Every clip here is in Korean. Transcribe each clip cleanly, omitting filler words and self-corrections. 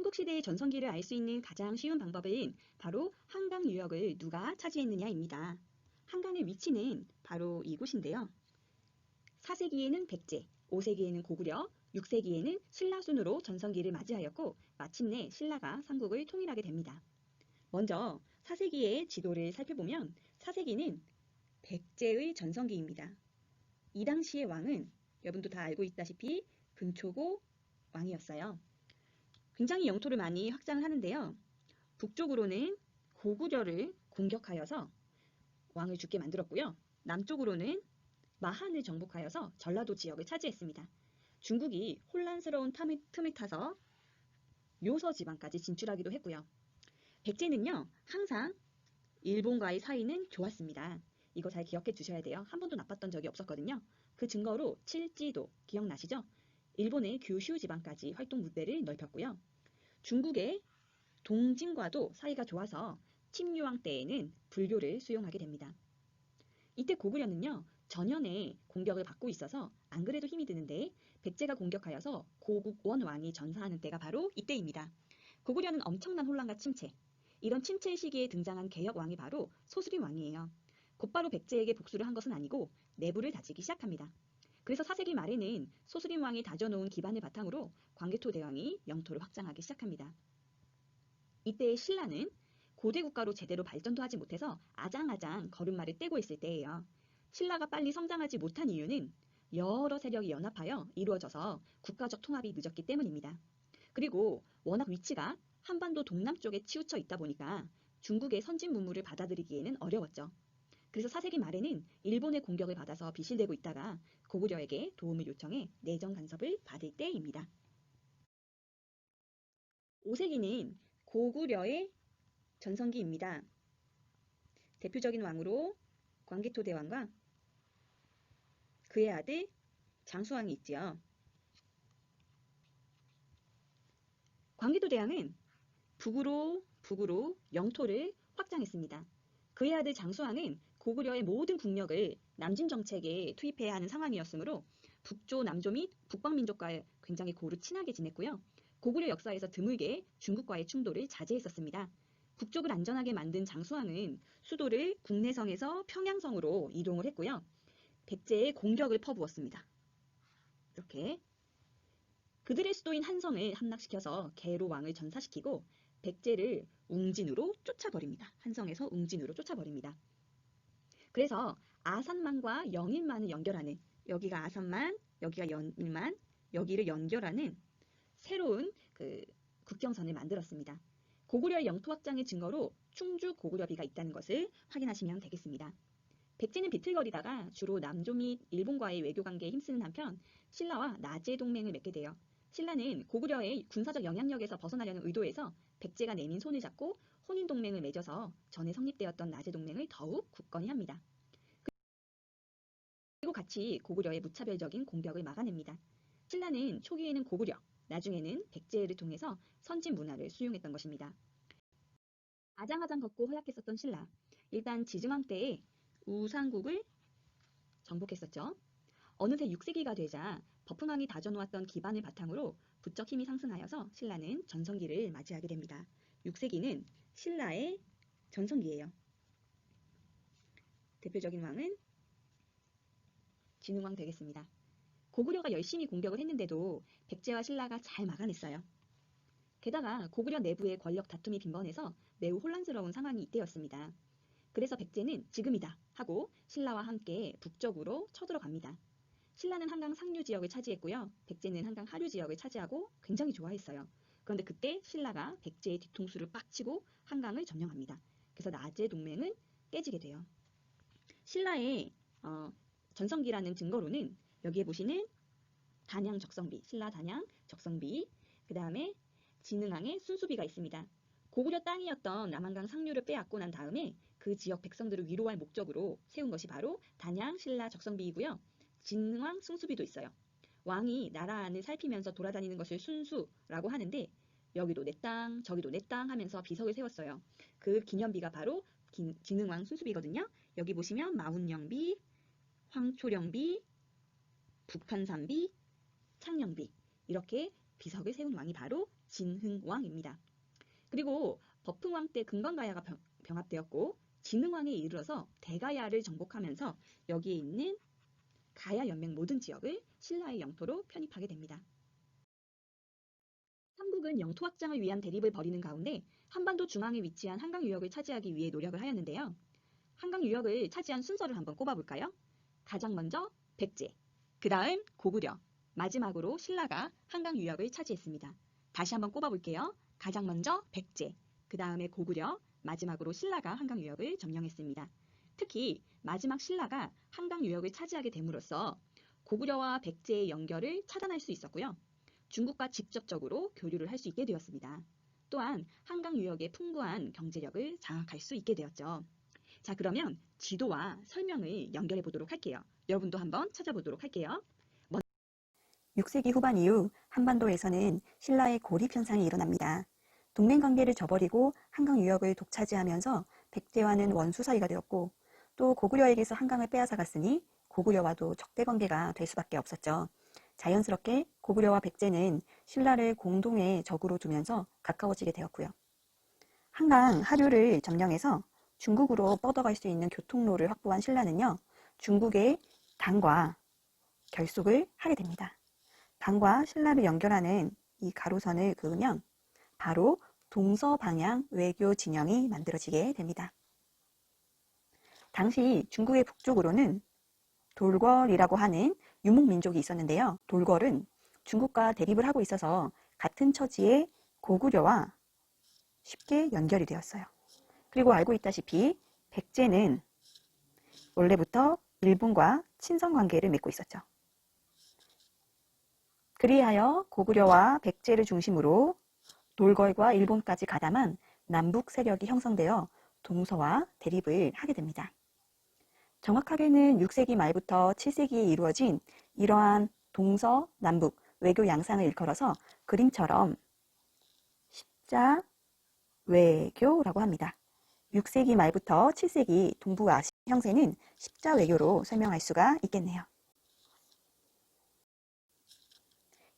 삼국시대의 전성기를 알 수 있는 가장 쉬운 방법은 바로 한강 유역을 누가 차지했느냐입니다. 한강의 위치는 바로 이곳인데요. 4세기에는 백제, 5세기에는 고구려, 6세기에는 신라 순으로 전성기를 맞이하였고 마침내 신라가 삼국을 통일하게 됩니다. 먼저 4세기의 지도를 살펴보면 4세기는 백제의 전성기입니다. 이 당시의 왕은 여러분도 다 알고 있다시피 근초고 왕이었어요. 굉장히 영토를 많이 확장을 하는데요. 북쪽으로는 고구려를 공격하여서 왕을 죽게 만들었고요. 남쪽으로는 마한을 정복하여서 전라도 지역을 차지했습니다. 중국이 혼란스러운 틈을 타서 묘서 지방까지 진출하기도 했고요. 백제는요, 항상 일본과의 사이는 좋았습니다. 이거 잘 기억해 두셔야 돼요. 한 번도 나빴던 적이 없었거든요. 그 증거로 칠지도 기억나시죠? 일본의 규슈 지방까지 활동 무대를 넓혔고요. 중국의 동진과도 사이가 좋아서 침유왕 때에는 불교를 수용하게 됩니다. 이때 고구려는요, 전현의 공격을 받고 있어서 안 그래도 힘이 드는데 백제가 공격하여서 고국원 왕이 전사하는 때가 바로 이때입니다. 고구려는 엄청난 혼란과 침체, 이런 침체 시기에 등장한 개혁 왕이 바로 소수림 왕이에요. 곧바로 백제에게 복수를 한 것은 아니고 내부를 다지기 시작합니다. 그래서 4세기 말에는 소수림 왕이 다져놓은 기반을 바탕으로 광개토 대왕이 영토를 확장하기 시작합니다. 이때의 신라는 고대 국가로 제대로 발전도 하지 못해서 아장아장 걸음마를 떼고 있을 때예요. 신라가 빨리 성장하지 못한 이유는 여러 세력이 연합하여 이루어져서 국가적 통합이 늦었기 때문입니다. 그리고 워낙 위치가 한반도 동남쪽에 치우쳐 있다 보니까 중국의 선진 문물을 받아들이기에는 어려웠죠. 그래서 4세기 말에는 일본의 공격을 받아서 비실대고 있다가 고구려에게 도움을 요청해 내정 간섭을 받을 때입니다. 5세기는 고구려의 전성기입니다. 대표적인 왕으로 광개토 대왕과 그의 아들 장수왕이 있지요. 광개토 대왕은 북으로 영토를 확장했습니다. 그의 아들 장수왕은 고구려의 모든 국력을 남진 정책에 투입해야 하는 상황이었으므로 북조, 남조 및 북방민족과 굉장히 고루 친하게 지냈고요. 고구려 역사에서 드물게 중국과의 충돌을 자제했었습니다. 북쪽을 안전하게 만든 장수왕은 수도를 국내성에서 평양성으로 이동을 했고요. 백제의 공격을 퍼부었습니다. 이렇게 그들의 수도인 한성을 함락시켜서 계로 왕을 전사시키고 백제를 웅진으로 쫓아버립니다. 한성에서 웅진으로 쫓아버립니다. 그래서 아산만과 영일만을 연결하는, 여기가 아산만, 여기가 영일만, 여기를 연결하는 새로운 국경선을 만들었습니다. 고구려의 영토 확장의 증거로 충주 고구려비가 있다는 것을 확인하시면 되겠습니다. 백제는 비틀거리다가 주로 남조 및 일본과의 외교관계에 힘쓰는 한편 신라와 나제 동맹을 맺게 돼요. 신라는 고구려의 군사적 영향력에서 벗어나려는 의도에서 백제가 내민 손을 잡고 혼인동맹을 맺어서 전에 성립되었던 나제 동맹을 더욱 굳건히 합니다. 그리고 같이 고구려의 무차별적인 공격을 막아냅니다. 신라는 초기에는 고구려, 나중에는 백제를 통해서 선진 문화를 수용했던 것입니다. 아장아장 걷고 허약했었던 신라, 일단 지증왕 때에 우상국을 정복했었죠. 어느새 6세기가 되자 버풍왕이 다져놓았던 기반을 바탕으로 부쩍 힘이 상승하여서 신라는 전성기를 맞이하게 됩니다. 6세기는 신라의 전성기예요. 대표적인 왕은 진흥왕 되겠습니다. 고구려가 열심히 공격을 했는데도 백제와 신라가 잘 막아냈어요. 게다가 고구려 내부의 권력 다툼이 빈번해서 매우 혼란스러운 상황이 이때였습니다. 그래서 백제는 지금이다 하고 신라와 함께 북쪽으로 쳐들어갑니다. 신라는 한강 상류 지역을 차지했고요. 백제는 한강 하류 지역을 차지하고 굉장히 좋아했어요. 그런데 그때 신라가 백제의 뒤통수를 빡 치고 한강을 점령합니다. 그래서 나제 동맹은 깨지게 돼요. 신라의 전성기라는 증거로는 여기에 보시는 단양 적성비, 신라 단양 적성비, 그 다음에 진흥왕의 순수비가 있습니다. 고구려 땅이었던 남한강 상류를 빼앗고 난 다음에 그 지역 백성들을 위로할 목적으로 세운 것이 바로 단양, 신라 적성비이고요. 진흥왕 순수비도 있어요. 왕이 나라 안을 살피면서 돌아다니는 것을 순수라고 하는데 여기도 내 땅, 저기도 내 땅 하면서 비석을 세웠어요. 그 기념비가 바로 진흥왕 순수비거든요. 여기 보시면 마운영비, 황초령비, 북한산비, 창령비 이렇게 비석을 세운 왕이 바로 진흥왕입니다. 그리고 버풍왕 때 금관가야가 병합되었고 진흥왕에 이르러서 대가야를 정복하면서 여기에 있는 가야 연맹 모든 지역을 신라의 영토로 편입하게 됩니다. 삼국은 영토 확장을 위한 대립을 벌이는 가운데 한반도 중앙에 위치한 한강 유역을 차지하기 위해 노력을 하였는데요. 한강 유역을 차지한 순서를 한번 꼽아볼까요? 가장 먼저 백제, 그 다음 고구려, 마지막으로 신라가 한강 유역을 차지했습니다. 다시 한번 꼽아볼게요. 가장 먼저 백제, 그 다음에 고구려, 마지막으로 신라가 한강 유역을 점령했습니다. 특히 마지막 신라가 한강 유역을 차지하게 됨으로써 고구려와 백제의 연결을 차단할 수 있었고요. 중국과 직접적으로 교류를 할 수 있게 되었습니다. 또한 한강 유역의 풍부한 경제력을 장악할 수 있게 되었죠. 자, 그러면 지도와 설명을 연결해 보도록 할게요. 여러분도 한번 찾아보도록 할게요. 6세기 후반 이후 한반도에서는 신라의 고립 현상이 일어납니다. 동맹 관계를 저버리고 한강 유역을 독차지하면서 백제와는 원수 사이가 되었고 또 고구려에게서 한강을 빼앗아갔으니 고구려와도 적대 관계가 될 수밖에 없었죠. 자연스럽게 고구려와 백제는 신라를 공동의 적으로 두면서 가까워지게 되었고요. 한강 하류를 점령해서 중국으로 뻗어갈 수 있는 교통로를 확보한 신라는요, 중국의 당과 결속을 하게 됩니다. 당과 신라를 연결하는 이 가로선을 그으면 바로 동서방향 외교 진영이 만들어지게 됩니다. 당시 중국의 북쪽으로는 돌궐이라고 하는 유목민족이 있었는데요. 돌궐은 중국과 대립을 하고 있어서 같은 처지의 고구려와 쉽게 연결이 되었어요. 그리고 알고 있다시피 백제는 원래부터 일본과 친선 관계를 맺고 있었죠. 그리하여 고구려와 백제를 중심으로 돌궐과 일본까지 가담한 남북 세력이 형성되어 동서와 대립을 하게 됩니다. 정확하게는 6세기 말부터 7세기에 이루어진 이러한 동서, 남북, 외교 양상을 일컬어서 그림처럼 십자 외교라고 합니다. 6세기 말부터 7세기 동북아시아 형세는 십자 외교로 설명할 수가 있겠네요.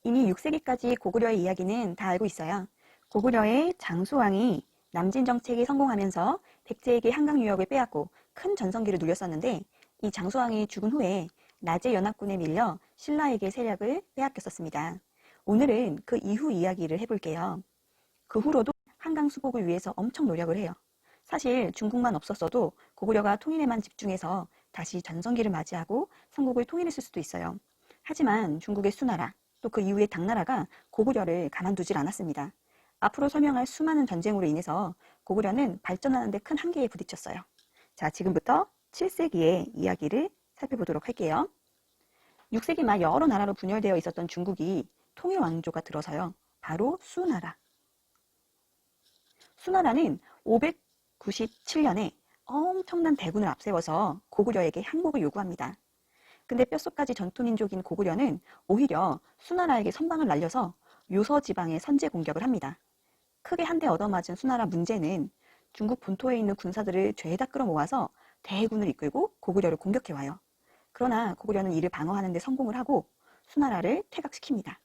이미 6세기까지 고구려의 이야기는 다 알고 있어요. 고구려의 장수왕이 남진 정책이 성공하면서 백제에게 한강 유역을 빼앗고 큰 전성기를 누렸었는데 이 장수왕이 죽은 후에 나제 연합군에 밀려 신라에게 세력을 빼앗겼었습니다. 오늘은 그 이후 이야기를 해볼게요. 그 후로도 한강 수복을 위해서 엄청 노력을 해요. 사실 중국만 없었어도 고구려가 통일에만 집중해서 다시 전성기를 맞이하고 삼국을 통일했을 수도 있어요. 하지만 중국의 수나라 또 그 이후의 당나라가 고구려를 가만두질 않았습니다. 앞으로 설명할 수많은 전쟁으로 인해서 고구려는 발전하는 데 큰 한계에 부딪혔어요. 자, 지금부터 7세기의 이야기를 살펴보도록 할게요. 6세기 말 여러 나라로 분열되어 있었던 중국이 통일 왕조가 들어서요. 바로 수나라. 수나라는 597년에 엄청난 대군을 앞세워서 고구려에게 항복을 요구합니다. 근데 뼛속까지 전투민족인 고구려는 오히려 수나라에게 선방을 날려서 요서 지방에 선제 공격을 합니다. 크게 한 대 얻어맞은 수나라 문제는 중국 본토에 있는 군사들을 죄다 끌어모아서 대군을 이끌고 고구려를 공격해와요. 그러나 고구려는 이를 방어하는 데 성공을 하고 수나라를 퇴각시킵니다.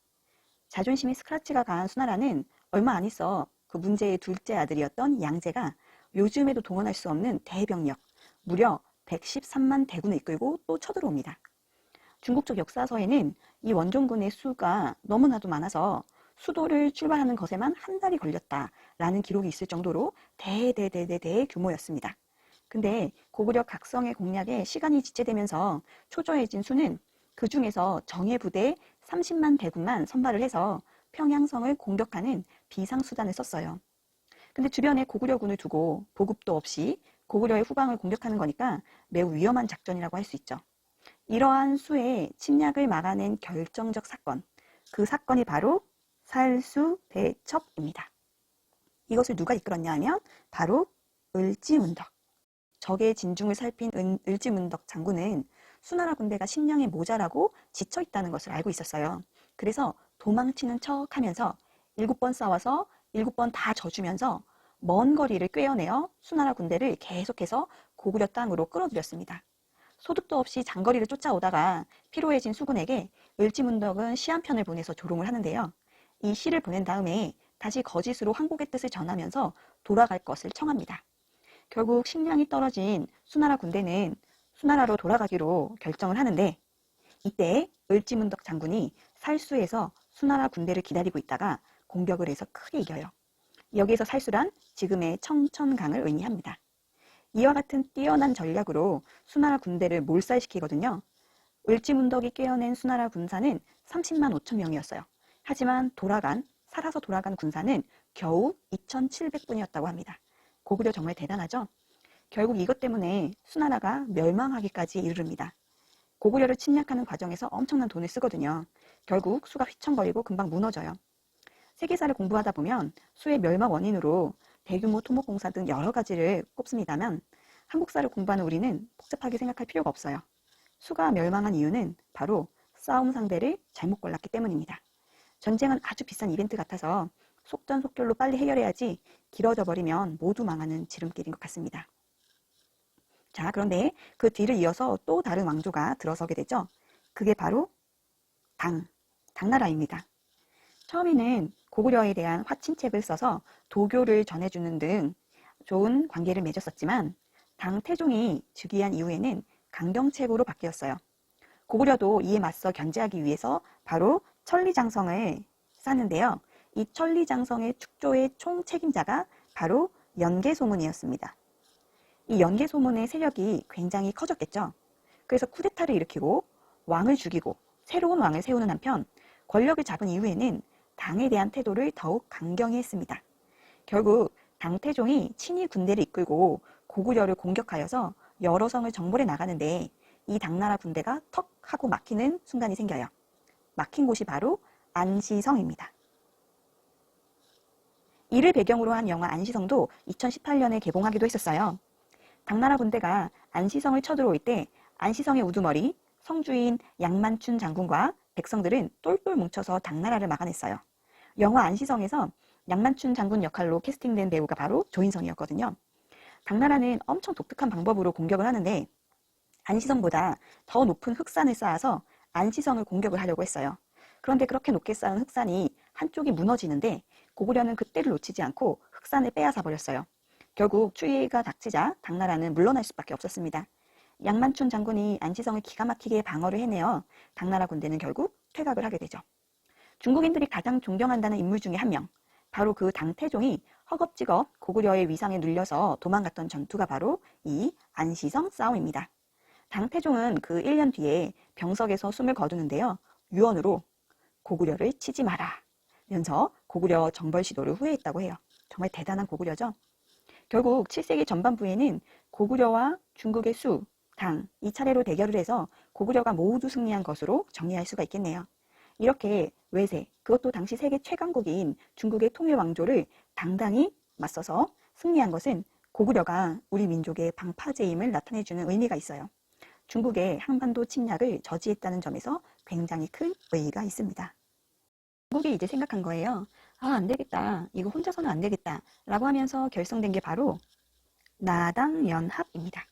자존심이 스크라치가 강한 수나라는 얼마 안 있어 그 문제의 둘째 아들이었던 양제가 요즘에도 동원할 수 없는 대병력, 무려 113만 대군을 이끌고 또 쳐들어옵니다. 중국적 역사서에는 이 원종군의 수가 너무나도 많아서 수도를 출발하는 것에만 한 달이 걸렸다라는 기록이 있을 정도로 대규모였습니다. 근데 고구려 각성의 공략에 시간이 지체되면서 초조해진 수는 그 중에서 정예 부대 30만 대군만 선발을 해서 평양성을 공격하는 비상수단을 썼어요. 근데 주변에 고구려군을 두고 보급도 없이 고구려의 후방을 공격하는 거니까 매우 위험한 작전이라고 할 수 있죠. 이러한 수의 침략을 막아낸 결정적 사건, 그 사건이 바로 살수대첩입니다. 이것을 누가 이끌었냐 하면 바로 을지문덕. 적의 진중을 살핀 을지문덕 장군은 수나라 군대가 식량이 모자라고 지쳐 있다는 것을 알고 있었어요. 그래서 도망치는 척 하면서 7번 싸워서 7번 다 져주면서 먼 거리를 꿰어내어 수나라 군대를 계속해서 고구려 땅으로 끌어들였습니다. 소득도 없이 장거리를 쫓아오다가 피로해진 수군에게 을지문덕은 시 한 편을 보내서 조롱을 하는데요. 이 시를 보낸 다음에 다시 거짓으로 황복의 뜻을 전하면서 돌아갈 것을 청합니다. 결국 식량이 떨어진 수나라 군대는 수나라로 돌아가기로 결정을 하는데 이때 을지문덕 장군이 살수에서 수나라 군대를 기다리고 있다가 공격을 해서 크게 이겨요. 여기에서 살수란 지금의 청천강을 의미합니다. 이와 같은 뛰어난 전략으로 수나라 군대를 몰살시키거든요. 을지문덕이 깨어낸 수나라 군사는 30만 5천 명이었어요. 하지만 살아서 돌아간 군사는 겨우 2,700분이었다고 합니다. 고구려 정말 대단하죠? 결국 이것 때문에 수나라가 멸망하기까지 이르릅니다. 고구려를 침략하는 과정에서 엄청난 돈을 쓰거든요. 결국 수가 휘청거리고 금방 무너져요. 세계사를 공부하다 보면 수의 멸망 원인으로 대규모 토목공사 등 여러 가지를 꼽습니다만 한국사를 공부하는 우리는 복잡하게 생각할 필요가 없어요. 수가 멸망한 이유는 바로 싸움 상대를 잘못 골랐기 때문입니다. 전쟁은 아주 비싼 이벤트 같아서 속전속결로 빨리 해결해야지 길어져 버리면 모두 망하는 지름길인 것 같습니다. 자, 그런데 그 뒤를 이어서 또 다른 왕조가 들어서게 되죠. 그게 바로 당나라입니다. 처음에는 고구려에 대한 화친책을 써서 도교를 전해주는 등 좋은 관계를 맺었었지만 당태종이 즉위한 이후에는 강경책으로 바뀌었어요. 고구려도 이에 맞서 견제하기 위해서 바로 천리장성을 쌓는데요. 이 천리장성의 축조의 총책임자가 바로 연개소문이었습니다. 이 연개소문의 세력이 굉장히 커졌겠죠. 그래서 쿠데타를 일으키고 왕을 죽이고 새로운 왕을 세우는 한편 권력을 잡은 이후에는 당에 대한 태도를 더욱 강경히 했습니다. 결국 당태종이 친위 군대를 이끌고 고구려를 공격하여서 여러 성을 정벌해 나가는데 이 당나라 군대가 턱 하고 막히는 순간이 생겨요. 막힌 곳이 바로 안시성입니다. 이를 배경으로 한 영화 안시성도 2018년에 개봉하기도 했었어요. 당나라 군대가 안시성을 쳐들어올 때 안시성의 우두머리 성주인 양만춘 장군과 백성들은 똘똘 뭉쳐서 당나라를 막아냈어요. 영화 안시성에서 양만춘 장군 역할로 캐스팅된 배우가 바로 조인성이었거든요. 당나라는 엄청 독특한 방법으로 공격을 하는데 안시성보다 더 높은 흑산을 쌓아서 안시성을 공격을 하려고 했어요. 그런데 그렇게 높게 쌓은 흑산이 한쪽이 무너지는데 고구려는 그때를 놓치지 않고 흑산을 빼앗아 버렸어요. 결국 추위가 닥치자 당나라는 물러날 수밖에 없었습니다. 양만춘 장군이 안시성을 기가 막히게 방어를 해내어 당나라 군대는 결국 퇴각을 하게 되죠. 중국인들이 가장 존경한다는 인물 중에 한 명, 바로 그 당태종이 허겁지겁 고구려의 위상에 눌려서 도망갔던 전투가 바로 이 안시성 싸움입니다. 당태종은 그 1년 뒤에 병석에서 숨을 거두는데요. 유언으로 고구려를 치지 마라 면서 고구려 정벌 시도를 후회했다고 해요. 정말 대단한 고구려죠. 결국 7세기 전반부에는 고구려와 중국의 수, 당, 이 차례로 대결을 해서 고구려가 모두 승리한 것으로 정리할 수가 있겠네요. 이렇게 외세, 그것도 당시 세계 최강국인 중국의 통일 왕조를 당당히 맞서서 승리한 것은 고구려가 우리 민족의 방파제임을 나타내주는 의미가 있어요. 중국의 한반도 침략을 저지했다는 점에서 굉장히 큰 의의가 있습니다. 중국이 이제 생각한 거예요. 안 되겠다. 이거 혼자서는 안 되겠다. 라고 하면서 결성된 게 바로 나당연합입니다.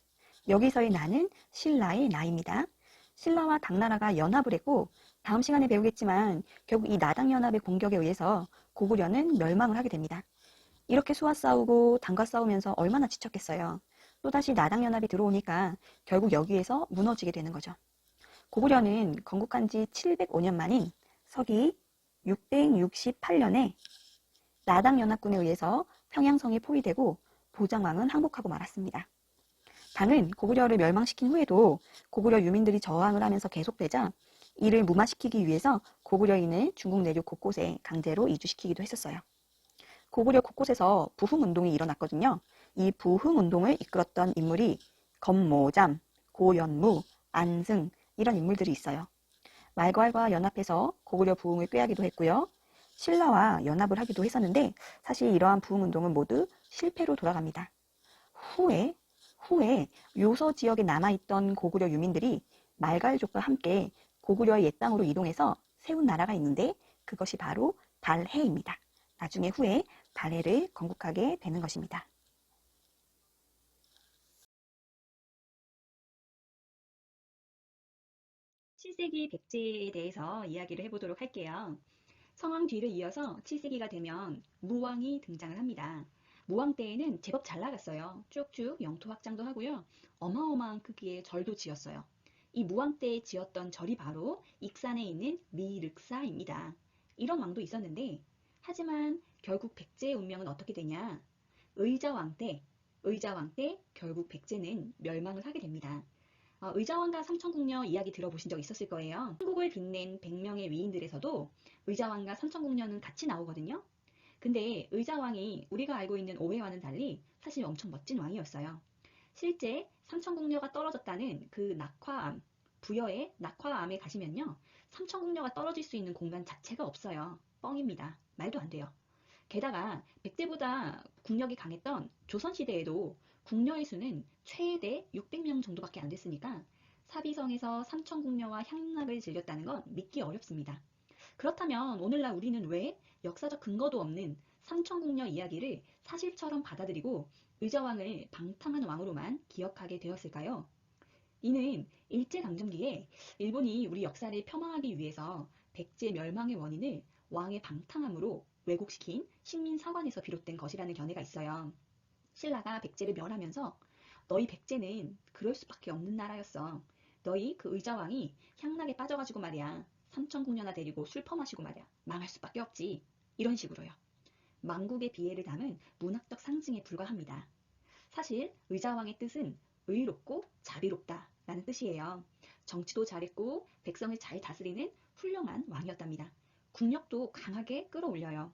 여기서의 나는 신라의 나입니다. 신라와 당나라가 연합을 했고 다음 시간에 배우겠지만 결국 이 나당연합의 공격에 의해서 고구려는 멸망을 하게 됩니다. 이렇게 수와 싸우고 당과 싸우면서 얼마나 지쳤겠어요. 또다시 나당연합이 들어오니까 결국 여기에서 무너지게 되는 거죠. 고구려는 건국한 지 705년 만인 서기 668년에 나당연합군에 의해서 평양성이 포위되고 보장왕은 항복하고 말았습니다. 당은 고구려를 멸망시킨 후에도 고구려 유민들이 저항을 하면서 계속되자 이를 무마시키기 위해서 고구려인을 중국 내륙 곳곳에 강제로 이주시키기도 했었어요. 고구려 곳곳에서 부흥운동이 일어났거든요. 이 부흥운동을 이끌었던 인물이 건모잠, 고연무, 안승 이런 인물들이 있어요. 말괄과 연합해서 고구려 부흥을 꾀하기도 했고요. 신라와 연합을 하기도 했었는데 사실 이러한 부흥운동은 모두 실패로 돌아갑니다. 후에 요서 지역에 남아있던 고구려 유민들이 말갈족과 함께 고구려의 옛 땅으로 이동해서 세운 나라가 있는데 그것이 바로 발해입니다. 나중에 후에 발해를 건국하게 되는 것입니다. 7세기 백제에 대해서 이야기를 해보도록 할게요. 성왕 뒤를 이어서 7세기가 되면 무왕이 등장을 합니다. 무왕 때에는 제법 잘 나갔어요. 쭉쭉 영토 확장도 하고요. 어마어마한 크기의 절도 지었어요. 이 무왕 때에 지었던 절이 바로 익산에 있는 미륵사입니다. 이런 왕도 있었는데 하지만 결국 백제의 운명은 어떻게 되냐? 의자왕 때 결국 백제는 멸망을 하게 됩니다. 의자왕과 삼천궁녀 이야기 들어보신 적 있었을 거예요. 한국을 빛낸 100명의 위인들에서도 의자왕과 삼천궁녀는 같이 나오거든요. 근데 의자왕이 우리가 알고 있는 오해와는 달리 사실 엄청 멋진 왕이었어요. 실제 삼천궁녀가 떨어졌다는 그 낙화암, 부여의 낙화암에 가시면요. 삼천궁녀가 떨어질 수 있는 공간 자체가 없어요. 뻥입니다. 말도 안 돼요. 게다가 백제보다 국력이 강했던 조선시대에도 궁녀의 수는 최대 600명 정도밖에 안 됐으니까 사비성에서 삼천궁녀와 향락을 즐겼다는 건 믿기 어렵습니다. 그렇다면 오늘날 우리는 왜 역사적 근거도 없는 삼천궁녀 이야기를 사실처럼 받아들이고 의자왕을 방탕한 왕으로만 기억하게 되었을까요? 이는 일제강점기에 일본이 우리 역사를 폄하하기 위해서 백제 멸망의 원인을 왕의 방탕함으로 왜곡시킨 식민사관에서 비롯된 것이라는 견해가 있어요. 신라가 백제를 멸하면서 너희 백제는 그럴 수밖에 없는 나라였어. 너희 그 의자왕이 향락에 빠져가지고 말이야. 삼천궁녀나 데리고 술 퍼마시고 말이야. 망할 수밖에 없지. 이런 식으로요. 망국의 비애를 담은 문학적 상징에 불과합니다. 사실 의자왕의 뜻은 의롭고 자비롭다 라는 뜻이에요. 정치도 잘했고 백성을 잘 다스리는 훌륭한 왕이었답니다. 국력도 강하게 끌어올려요.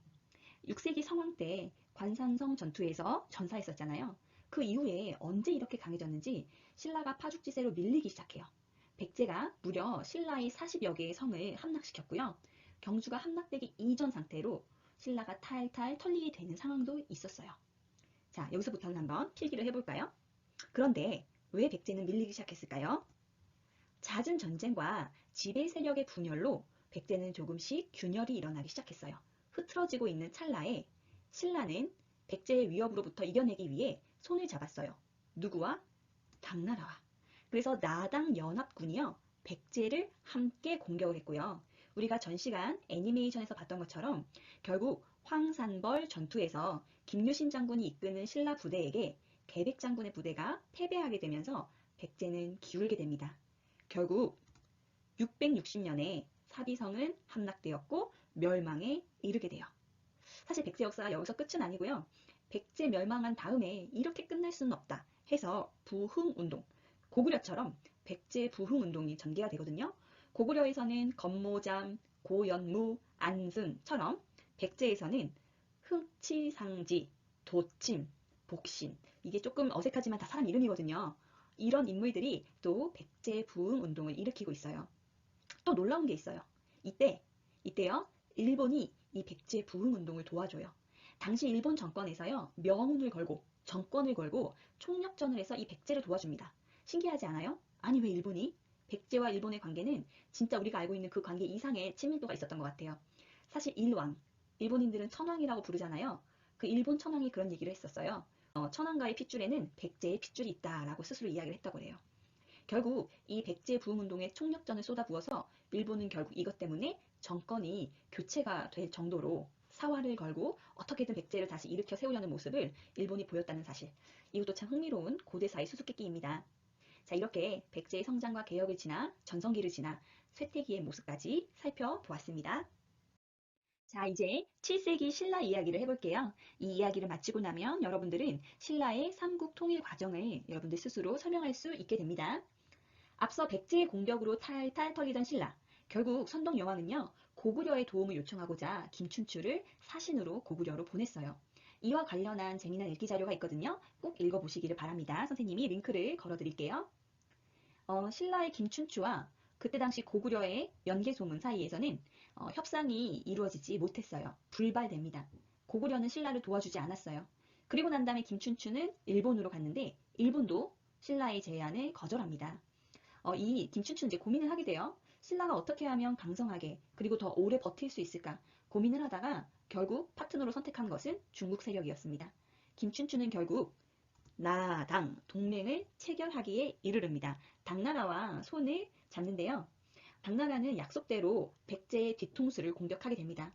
6세기 성왕 때 관산성 전투에서 전사했었잖아요. 그 이후에 언제 이렇게 강해졌는지 신라가 파죽지세로 밀리기 시작해요. 백제가 무려 신라의 40여 개의 성을 함락시켰고요. 경주가 함락되기 이전 상태로 신라가 탈탈 털리게 되는 상황도 있었어요. 자, 여기서부터는 한번 필기를 해볼까요? 그런데 왜 백제는 밀리기 시작했을까요? 잦은 전쟁과 지배 세력의 분열로 백제는 조금씩 균열이 일어나기 시작했어요. 흐트러지고 있는 찰나에 신라는 백제의 위협으로부터 이겨내기 위해 손을 잡았어요. 누구와? 당나라와. 그래서 나당 연합군이요. 백제를 함께 공격을 했고요. 우리가 전 시간 애니메이션에서 봤던 것처럼 결국 황산벌 전투에서 김유신 장군이 이끄는 신라 부대에게 계백 장군의 부대가 패배하게 되면서 백제는 기울게 됩니다. 결국 660년에 사비성은 함락되었고 멸망에 이르게 돼요. 사실 백제 역사가 여기서 끝은 아니고요. 백제 멸망한 다음에 이렇게 끝날 수는 없다 해서 부흥운동, 고구려처럼 백제 부흥운동이 전개가 되거든요. 고구려에서는 건모잠, 고연무, 안승처럼 백제에서는 흥치상지, 도침, 복신 이게 조금 어색하지만 다 사람 이름이거든요. 이런 인물들이 또 백제 부흥운동을 일으키고 있어요. 또 놀라운 게 있어요. 이때요, 일본이 이 백제 부흥운동을 도와줘요. 당시 일본 정권에서요, 명운을 걸고, 정권을 걸고, 총력전을 해서 이 백제를 도와줍니다. 신기하지 않아요? 아니, 왜 일본이? 백제와 일본의 관계는 진짜 우리가 알고 있는 그 관계 이상의 친밀도가 있었던 것 같아요. 사실 일왕, 일본인들은 천황이라고 부르잖아요. 그 일본 천황이 그런 얘기를 했었어요. 천황가의 핏줄에는 백제의 핏줄이 있다라고 스스로 이야기를 했다고 해요. 결국 이 백제 부흥운동에 총력전을 쏟아부어서 일본은 결국 이것 때문에 정권이 교체가 될 정도로 사활을 걸고 어떻게든 백제를 다시 일으켜 세우려는 모습을 일본이 보였다는 사실. 이것도 참 흥미로운 고대사의 수수께끼입니다. 자, 이렇게 백제의 성장과 개혁을 지나 전성기를 지나 쇠퇴기의 모습까지 살펴보았습니다. 자, 이제 7세기 신라 이야기를 해볼게요. 이 이야기를 마치고 나면 여러분들은 신라의 삼국 통일 과정을 여러분들 스스로 설명할 수 있게 됩니다. 앞서 백제의 공격으로 탈탈 털리던 신라. 결국 선동 여왕은요, 고구려의 도움을 요청하고자 김춘추를 사신으로 고구려로 보냈어요. 이와 관련한 재미난 읽기 자료가 있거든요. 꼭 읽어보시기를 바랍니다. 선생님이 링크를 걸어드릴게요. 신라의 김춘추와 그때 당시 고구려의 연개소문 사이에서는 협상이 이루어지지 못했어요. 불발됩니다. 고구려는 신라를 도와주지 않았어요. 그리고 난 다음에 김춘추는 일본으로 갔는데 일본도 신라의 제안을 거절합니다. 이 김춘추는 이제 고민을 하게 돼요. 신라가 어떻게 하면 강성하게 그리고 더 오래 버틸 수 있을까 고민을 하다가 결국 파트너로 선택한 것은 중국 세력이었습니다. 김춘추는 결국 나당 동맹을 체결하기에 이르릅니다. 당나라와 손을 잡는데요. 당나라는 약속대로 백제의 뒤통수를 공격하게 됩니다.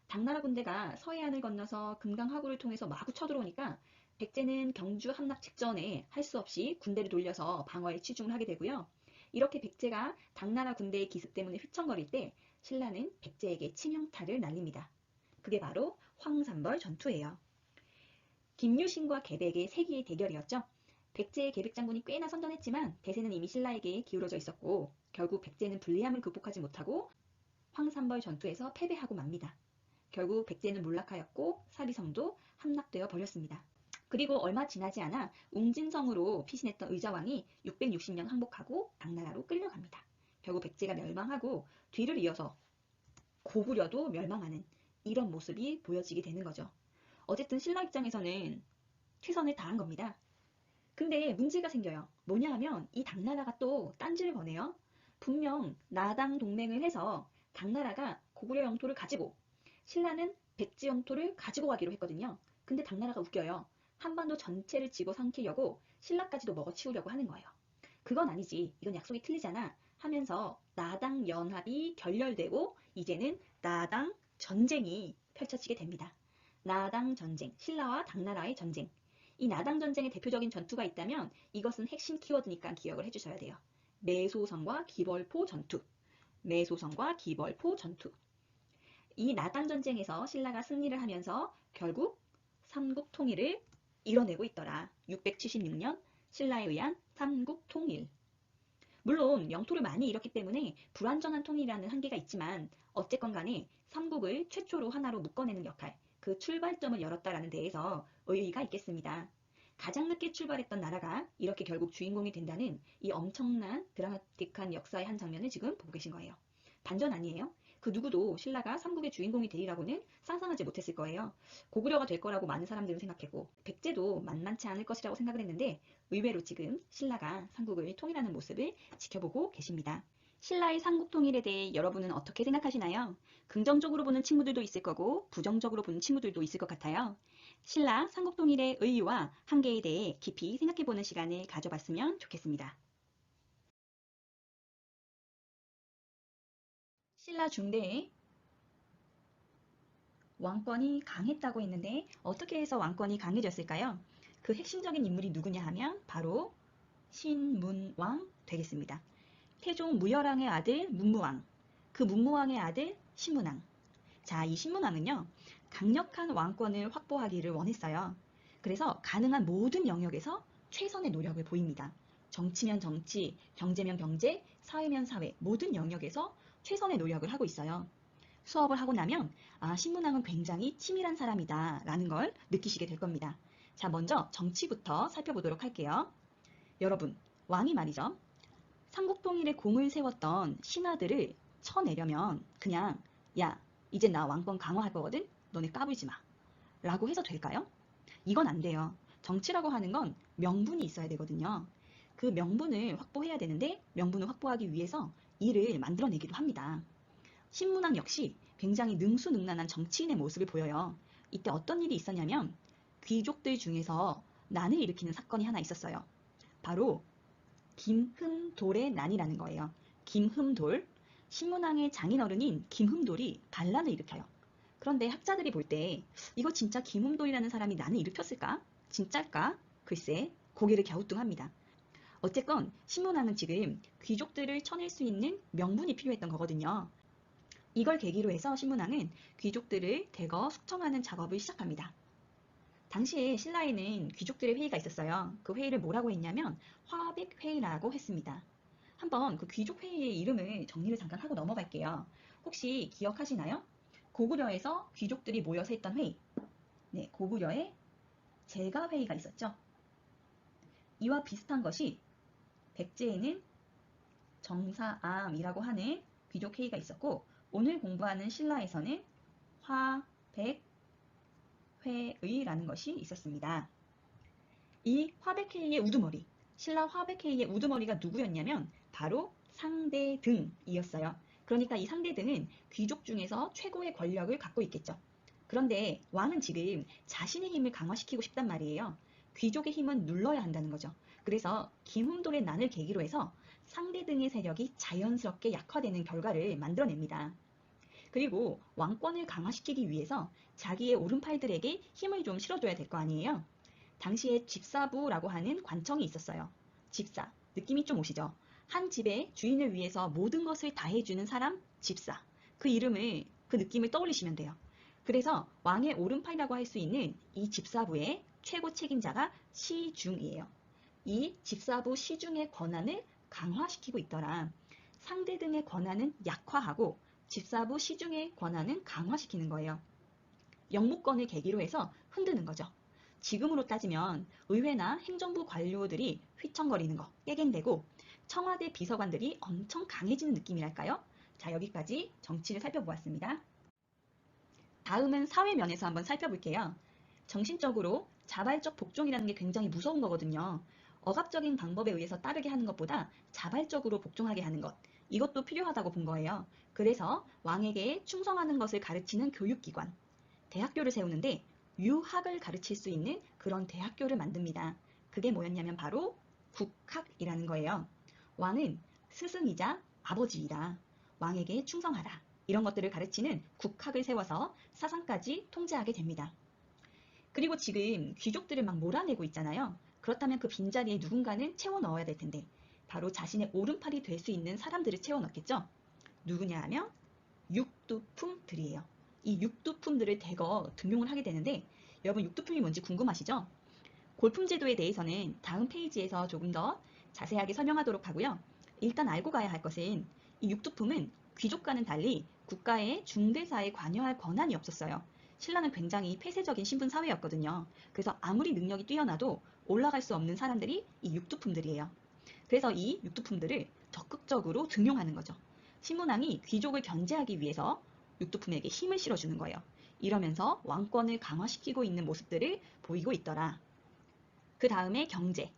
당나라 군대가 서해안을 건너서 금강하구를 통해서 마구 쳐들어오니까 백제는 경주 함락 직전에 할 수 없이 군대를 돌려서 방어에 치중을 하게 되고요. 이렇게 백제가 당나라 군대의 기습 때문에 휘청거릴 때 신라는 백제에게 치명타를 날립니다. 그게 바로 황산벌 전투예요. 김유신과 계백의 세기의 대결이었죠. 백제의 계백 장군이 꽤나 선전했지만 대세는 이미 신라에게 기울어져 있었고 결국 백제는 불리함을 극복하지 못하고 황산벌 전투에서 패배하고 맙니다. 결국 백제는 몰락하였고 사비성도 함락되어 버렸습니다. 그리고 얼마 지나지 않아 웅진성으로 피신했던 의자왕이 660년 항복하고 당나라로 끌려갑니다. 결국 백제가 멸망하고 뒤를 이어서 고구려도 멸망하는 이런 모습이 보여지게 되는 거죠. 어쨌든 신라 입장에서는 최선을 다한 겁니다. 근데 문제가 생겨요. 뭐냐 하면 이 당나라가 또 딴지를 거네요. 분명 나당 동맹을 해서 당나라가 고구려 영토를 가지고 신라는 백제 영토를 가지고 가기로 했거든요. 근데 당나라가 웃겨요. 한반도 전체를 집어삼키려고 신라까지도 먹어치우려고 하는 거예요. 그건 아니지. 이건 약속이 틀리잖아. 하면서 나당 연합이 결렬되고 이제는 나당 전쟁이 펼쳐지게 됩니다. 나당 전쟁, 신라와 당나라의 전쟁. 이 나당 전쟁의 대표적인 전투가 있다면 이것은 핵심 키워드니까 기억을 해주셔야 돼요. 매소성과 기벌포 전투. 매소성과 기벌포 전투. 이 나당 전쟁에서 신라가 승리를 하면서 결국 삼국 통일을 이뤄내고 있더라. 676년 신라에 의한 삼국 통일. 물론 영토를 많이 잃었기 때문에 불완전한 통일이라는 한계가 있지만 어쨌건 간에 삼국을 최초로 하나로 묶어내는 역할, 그 출발점을 열었다라는 데에서 의의가 있겠습니다. 가장 늦게 출발했던 나라가 이렇게 결국 주인공이 된다는 이 엄청난 드라마틱한 역사의 한 장면을 지금 보고 계신 거예요. 반전 아니에요? 그 누구도 신라가 삼국의 주인공이 되리라고는 상상하지 못했을 거예요. 고구려가 될 거라고 많은 사람들은 생각했고 백제도 만만치 않을 것이라고 생각을 했는데 의외로 지금 신라가 삼국을 통일하는 모습을 지켜보고 계십니다. 신라의 삼국 통일에 대해 여러분은 어떻게 생각하시나요? 긍정적으로 보는 친구들도 있을 거고 부정적으로 보는 친구들도 있을 것 같아요. 신라 삼국 통일의 의의와 한계에 대해 깊이 생각해보는 시간을 가져봤으면 좋겠습니다. 신라 중대에 왕권이 강했다고 했는데 어떻게 해서 왕권이 강해졌을까요? 그 핵심적인 인물이 누구냐 하면 바로 신문왕 되겠습니다. 태종 무열왕의 아들 문무왕, 그 문무왕의 아들 신문왕. 자, 이 신문왕은요, 강력한 왕권을 확보하기를 원했어요. 그래서 가능한 모든 영역에서 최선의 노력을 보입니다. 정치면 정치, 경제면 경제, 사회면 사회, 모든 영역에서 최선의 노력을 하고 있어요. 수업을 하고 나면 신문왕은 굉장히 치밀한 사람이다 라는 걸 느끼시게 될 겁니다. 자, 먼저 정치부터 살펴보도록 할게요. 여러분, 왕이 말이죠. 삼국통일에 공을 세웠던 신하들을 쳐내려면 그냥 야, 이제 나 왕권 강화할 거거든? 너네 까불지 마. 라고 해서 될까요? 이건 안 돼요. 정치라고 하는 건 명분이 있어야 되거든요. 그 명분을 확보해야 되는데 명분을 확보하기 위해서 일을 만들어내기도 합니다. 신문왕 역시 굉장히 능수능란한 정치인의 모습을 보여요. 이때 어떤 일이 있었냐면 귀족들 중에서 난을 일으키는 사건이 하나 있었어요. 바로 김흠돌의 난이라는 거예요. 김흠돌, 신문왕의 장인어른인 김흠돌이 반란을 일으켜요. 그런데 학자들이 볼 때 이거 진짜 김흠돌이라는 사람이 난을 일으켰을까? 진짜일까? 글쎄, 고개를 갸우뚱합니다. 어쨌건 신문왕은 지금 귀족들을 쳐낼 수 있는 명분이 필요했던 거거든요. 이걸 계기로 해서 신문왕은 귀족들을 대거 숙청하는 작업을 시작합니다. 당시에 신라에는 귀족들의 회의가 있었어요. 그 회의를 뭐라고 했냐면 화백회의라고 했습니다. 한번 그 귀족 회의의 이름을 정리를 잠깐 하고 넘어갈게요. 혹시 기억하시나요? 고구려에서 귀족들이 모여서 했던 회의. 네, 고구려에 제가회의가 있었죠. 이와 비슷한 것이 백제에는 정사암이라고 하는 귀족 회의가 있었고 오늘 공부하는 신라에서는 화백회의라는 것이 있었습니다. 이 화백회의의 우두머리, 신라 화백회의의 우두머리가 누구였냐면 바로 상대등이었어요. 그러니까 이 상대등은 귀족 중에서 최고의 권력을 갖고 있겠죠. 그런데 왕은 지금 자신의 힘을 강화시키고 싶단 말이에요. 귀족의 힘은 눌러야 한다는 거죠. 그래서 김흠돌의 난을 계기로 해서 상대등의 세력이 자연스럽게 약화되는 결과를 만들어냅니다. 그리고 왕권을 강화시키기 위해서 자기의 오른팔들에게 힘을 좀 실어줘야 될 거 아니에요. 당시에 집사부라고 하는 관청이 있었어요. 집사, 느낌이 좀 오시죠? 한 집의 주인을 위해서 모든 것을 다 해주는 사람, 집사. 그 느낌을 떠올리시면 돼요. 그래서 왕의 오른팔이라고 할 수 있는 이 집사부의 최고 책임자가 시중이에요. 이 집사부 시중의 권한을 강화시키고 있더라. 상대 등의 권한은 약화하고 집사부 시중의 권한은 강화시키는 거예요. 영무권을 계기로 해서 흔드는 거죠. 지금으로 따지면 의회나 행정부 관료들이 휘청거리는 거, 깨갱대고 청와대 비서관들이 엄청 강해지는 느낌이랄까요? 자, 여기까지 정치를 살펴보았습니다. 다음은 사회면에서 한번 살펴볼게요. 정신적으로 자발적 복종이라는 게 굉장히 무서운 거거든요. 억압적인 방법에 의해서 따르게 하는 것보다 자발적으로 복종하게 하는 것, 이것도 필요하다고 본 거예요. 그래서 왕에게 충성하는 것을 가르치는 교육기관, 대학교를 세우는데 유학을 가르칠 수 있는 그런 대학교를 만듭니다. 그게 뭐였냐면 바로 국학이라는 거예요. 왕은 스승이자 아버지이다. 왕에게 충성하라. 이런 것들을 가르치는 국학을 세워서 사상까지 통제하게 됩니다. 그리고 지금 귀족들을 막 몰아내고 있잖아요. 그렇다면 그 빈자리에 누군가는 채워 넣어야 될 텐데 바로 자신의 오른팔이 될 수 있는 사람들을 채워 넣겠죠. 누구냐 하면 육두품들이에요. 이 육두품들을 대거 등용을 하게 되는데 여러분 육두품이 뭔지 궁금하시죠? 골품 제도에 대해서는 다음 페이지에서 조금 더 자세하게 설명하도록 하고요. 일단 알고 가야 할 것은 이 육두품은 귀족과는 달리 국가의 중대사에 관여할 권한이 없었어요. 신라는 굉장히 폐쇄적인 신분 사회였거든요. 그래서 아무리 능력이 뛰어나도 올라갈 수 없는 사람들이 이 육두품들이에요. 그래서 이 육두품들을 적극적으로 등용하는 거죠. 신문왕이 귀족을 견제하기 위해서 육두품에게 힘을 실어주는 거예요. 이러면서 왕권을 강화시키고 있는 모습들을 보이고 있더라. 그 다음에 경제.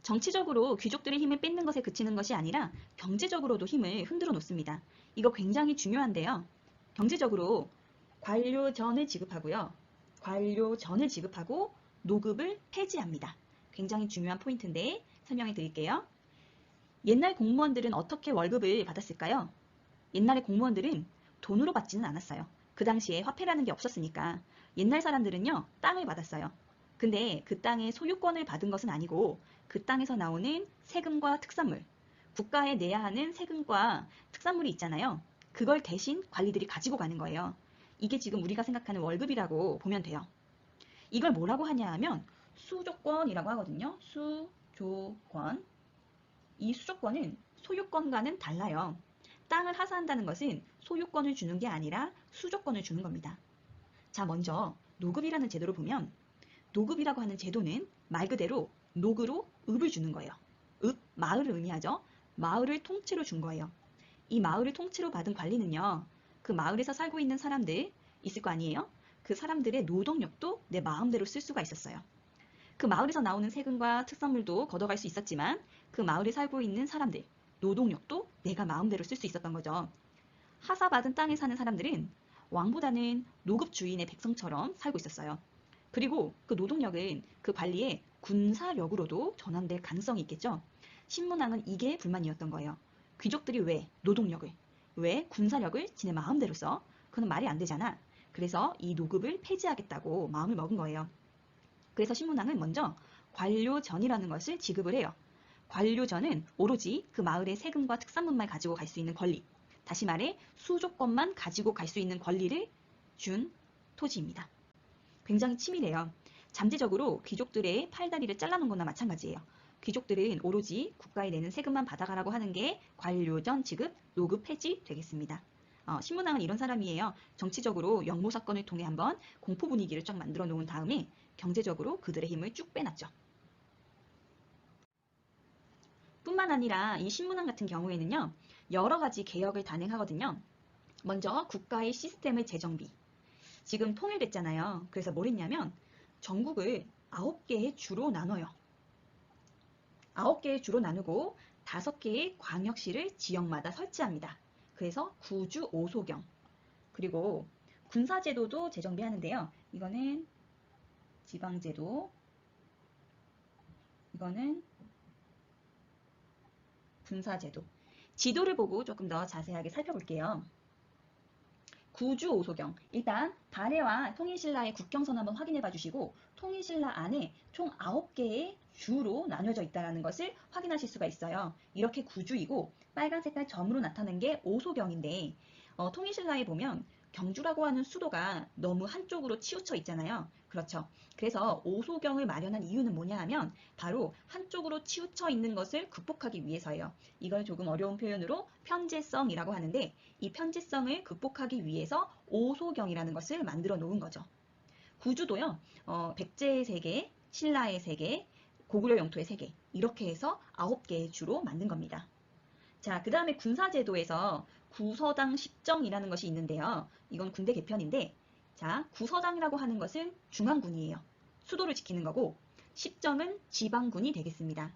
정치적으로 귀족들의 힘을 뺏는 것에 그치는 것이 아니라 경제적으로도 힘을 흔들어 놓습니다. 이거 굉장히 중요한데요. 경제적으로 관료전을 지급하고요. 관료전을 지급하고 노급을 폐지합니다. 굉장히 중요한 포인트인데 설명해 드릴게요. 옛날 공무원들은 어떻게 월급을 받았을까요? 옛날의 공무원들은 돈으로 받지는 않았어요. 그 당시에 화폐라는 게 없었으니까. 옛날 사람들은요, 땅을 받았어요. 근데 그 땅의 소유권을 받은 것은 아니고 그 땅에서 나오는 세금과 특산물, 국가에 내야 하는 세금과 특산물이 있잖아요. 그걸 대신 관리들이 가지고 가는 거예요. 이게 지금 우리가 생각하는 월급이라고 보면 돼요. 이걸 뭐라고 하냐 하면 수조권이라고 하거든요. 수조권. 이 수조권은 소유권과는 달라요. 땅을 하사한다는 것은 소유권을 주는 게 아니라 수조권을 주는 겁니다. 자, 먼저 노급이라는 제도를 보면 노급이라고 하는 제도는 말 그대로 녹으로 읍을 주는 거예요. 읍, 마을을 의미하죠. 마을을 통째로 준 거예요. 이 마을을 통째로 받은 관리는요. 그 마을에서 살고 있는 사람들 있을 거 아니에요? 그 사람들의 노동력도 내 마음대로 쓸 수가 있었어요. 그 마을에서 나오는 세금과 특산물도 걷어갈 수 있었지만 그 마을에 살고 있는 사람들, 노동력도 내가 마음대로 쓸 수 있었던 거죠. 하사받은 땅에 사는 사람들은 왕보다는 노급 주인의 백성처럼 살고 있었어요. 그리고 그 노동력은 그 관리의 군사력으로도 전환될 가능성이 있겠죠. 신문왕은 이게 불만이었던 거예요. 귀족들이 왜 군사력을 지네 마음대로 써? 그건 말이 안 되잖아. 그래서 이 노급을 폐지하겠다고 마음을 먹은 거예요. 그래서 신문왕은 먼저 관료전이라는 것을 지급을 해요. 관료전은 오로지 그 마을의 세금과 특산물만 가지고 갈 수 있는 권리, 다시 말해 수조권만 가지고 갈 수 있는 권리를 준 토지입니다. 굉장히 치밀해요. 잠재적으로 귀족들의 팔다리를 잘라놓은 거나 마찬가지예요. 귀족들은 오로지 국가에 내는 세금만 받아가라고 하는 게 관료전 지급, 노급 폐지 되겠습니다. 신문왕은 이런 사람이에요. 정치적으로 영모 사건을 통해 한번 공포 분위기를 쫙 만들어 놓은 다음에 경제적으로 그들의 힘을 쭉 빼놨죠. 뿐만 아니라 이 신문왕 같은 경우에는요. 여러 가지 개혁을 단행하거든요. 먼저 국가의 시스템의 재정비. 지금 통일됐잖아요. 그래서 뭘 했냐면 전국을 9개의 주로 나눠요. 9개의 주로 나누고 5개의 광역시를 지역마다 설치합니다. 그래서 구주 5소경. 그리고 군사제도도 재정비하는데요. 이거는 지방제도, 이거는 군사제도. 지도를 보고 조금 더 자세하게 살펴볼게요. 구주 오소경. 일단 발해와 통일신라의 국경선 한번 확인해 봐 주시고 통일신라 안에 총 9개의 주로 나뉘어져 있다는 것을 확인하실 수가 있어요. 이렇게 구주이고 빨간 색깔 점으로 나타난 게 오소경인데 통일신라에 보면 경주라고 하는 수도가 너무 한쪽으로 치우쳐 있잖아요. 그렇죠. 그래서 오소경을 마련한 이유는 뭐냐 하면 바로 한쪽으로 치우쳐 있는 것을 극복하기 위해서예요. 이걸 조금 어려운 표현으로 편제성이라고 하는데 이 편제성을 극복하기 위해서 오소경이라는 것을 만들어 놓은 거죠. 구주도요. 백제의 세계, 신라의 세계, 고구려 영토의 세계 이렇게 해서 9개의 주로 만든 겁니다. 자, 그 다음에 군사제도에서 구서당 십정이라는 것이 있는데요. 이건 군대 개편인데, 자, 구서당이라고 하는 것은 중앙군이에요. 수도를 지키는 거고, 십정은 지방군이 되겠습니다.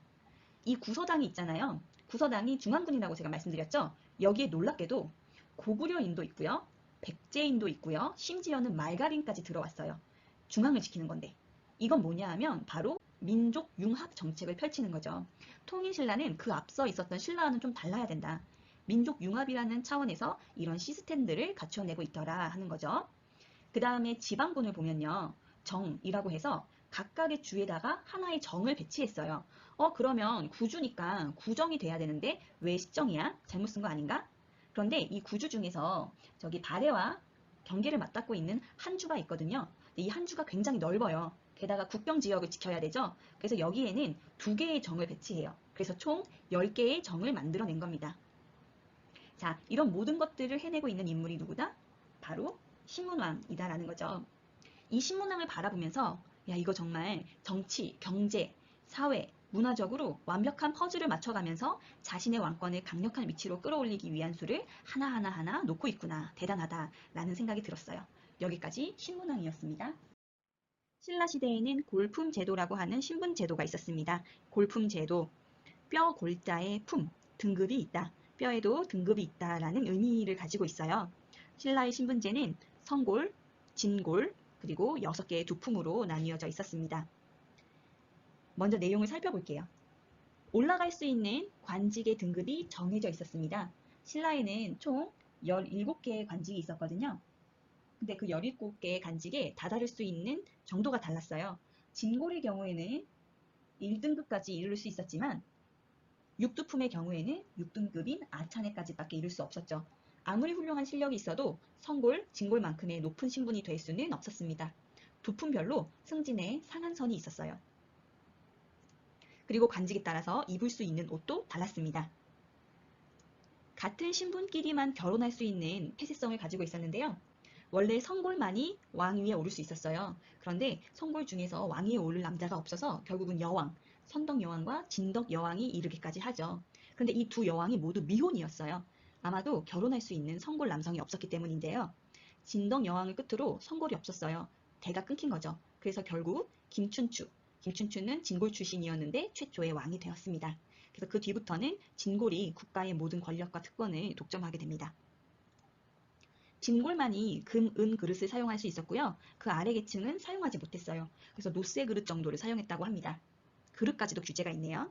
이 구서당이 있잖아요. 구서당이 중앙군이라고 제가 말씀드렸죠. 여기에 놀랍게도 고구려인도 있고요. 백제인도 있고요. 심지어는 말갈인까지 들어왔어요. 중앙을 지키는 건데. 이건 뭐냐 하면 바로 민족 융합 정책을 펼치는 거죠. 통일신라는 그 앞서 있었던 신라와는 좀 달라야 된다. 민족 융합이라는 차원에서 이런 시스템들을 갖춰내고 있더라 하는 거죠. 그 다음에 지방군을 보면요. 정이라고 해서 각각의 주에다가 하나의 정을 배치했어요. 그러면 구주니까 구정이 돼야 되는데 왜 십정이야? 잘못 쓴 거 아닌가? 그런데 이 구주 중에서 저기 발해와 경계를 맞닿고 있는 한 주가 있거든요. 이 한 주가 굉장히 넓어요. 게다가 국경 지역을 지켜야 되죠. 그래서 여기에는 2개의 정을 배치해요. 그래서 총 10개의 정을 만들어낸 겁니다. 자, 이런 모든 것들을 해내고 있는 인물이 누구다? 바로 신문왕이다라는 거죠. 이 신문왕을 바라보면서 야, 이거 정말 정치, 경제, 사회, 문화적으로 완벽한 퍼즐을 맞춰가면서 자신의 왕권을 강력한 위치로 끌어올리기 위한 수를 하나하나 놓고 있구나. 대단하다라는 생각이 들었어요. 여기까지 신문왕이었습니다. 신라 시대에는 골품 제도라고 하는 신분 제도가 있었습니다. 골품 제도, 뼈 골자에 품, 등급이 있다. 뼈에도 등급이 있다라는 의미를 가지고 있어요. 신라의 신분제는 성골, 진골, 그리고 6개의 두품으로 나뉘어져 있었습니다. 먼저 내용을 살펴볼게요. 올라갈 수 있는 관직의 등급이 정해져 있었습니다. 신라에는 총 17개의 관직이 있었거든요. 근데 그 17개의 관직에 다다를 수 있는 정도가 달랐어요. 진골의 경우에는 1등급까지 이룰 수 있었지만 6두품의 경우에는 6등급인 아차네까지밖에 이룰 수 없었죠. 아무리 훌륭한 실력이 있어도 성골, 진골만큼의 높은 신분이 될 수는 없었습니다. 두품별로 승진의 상한선이 있었어요. 그리고 관직에 따라서 입을 수 있는 옷도 달랐습니다. 같은 신분끼리만 결혼할 수 있는 폐쇄성을 가지고 있었는데요. 원래 성골만이 왕 위에 오를 수 있었어요. 그런데 성골 중에서 왕 위에 오를 남자가 없어서 결국은 여왕, 선덕 여왕과 진덕 여왕이 이르기까지 하죠. 그런데 이 두 여왕이 모두 미혼이었어요. 아마도 결혼할 수 있는 성골 남성이 없었기 때문인데요. 진덕 여왕을 끝으로 성골이 없었어요. 대가 끊긴 거죠. 그래서 결국 김춘추는 진골 출신이었는데 최초의 왕이 되었습니다. 그래서 그 뒤부터는 진골이 국가의 모든 권력과 특권을 독점하게 됩니다. 진골만이 금, 은 그릇을 사용할 수 있었고요. 그 아래 계층은 사용하지 못했어요. 그래서 노쇠 그릇 정도를 사용했다고 합니다. 그릇까지도 규제가 있네요.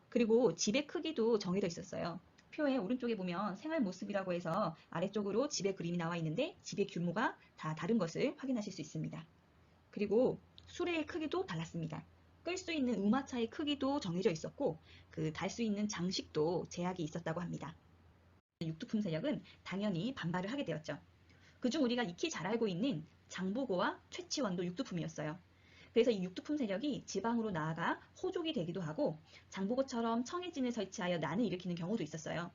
그리고 집의 크기도 정해져 있었어요. 표의 오른쪽에 보면 생활 모습이라고 해서 아래쪽으로 집의 그림이 나와 있는데 집의 규모가 다 다른 것을 확인하실 수 있습니다. 그리고 수레의 크기도 달랐습니다. 끌 수 있는 우마차의 크기도 정해져 있었고 달 수 있는 장식도 제약이 있었다고 합니다. 육두품 세력은 당연히 반발을 하게 되었죠. 그중 우리가 익히 잘 알고 있는 장보고와 최치원도 육두품이었어요. 그래서 이 육두품 세력이 지방으로 나아가 호족이 되기도 하고 장보고처럼 청해진을 설치하여 난을 일으키는 경우도 있었어요.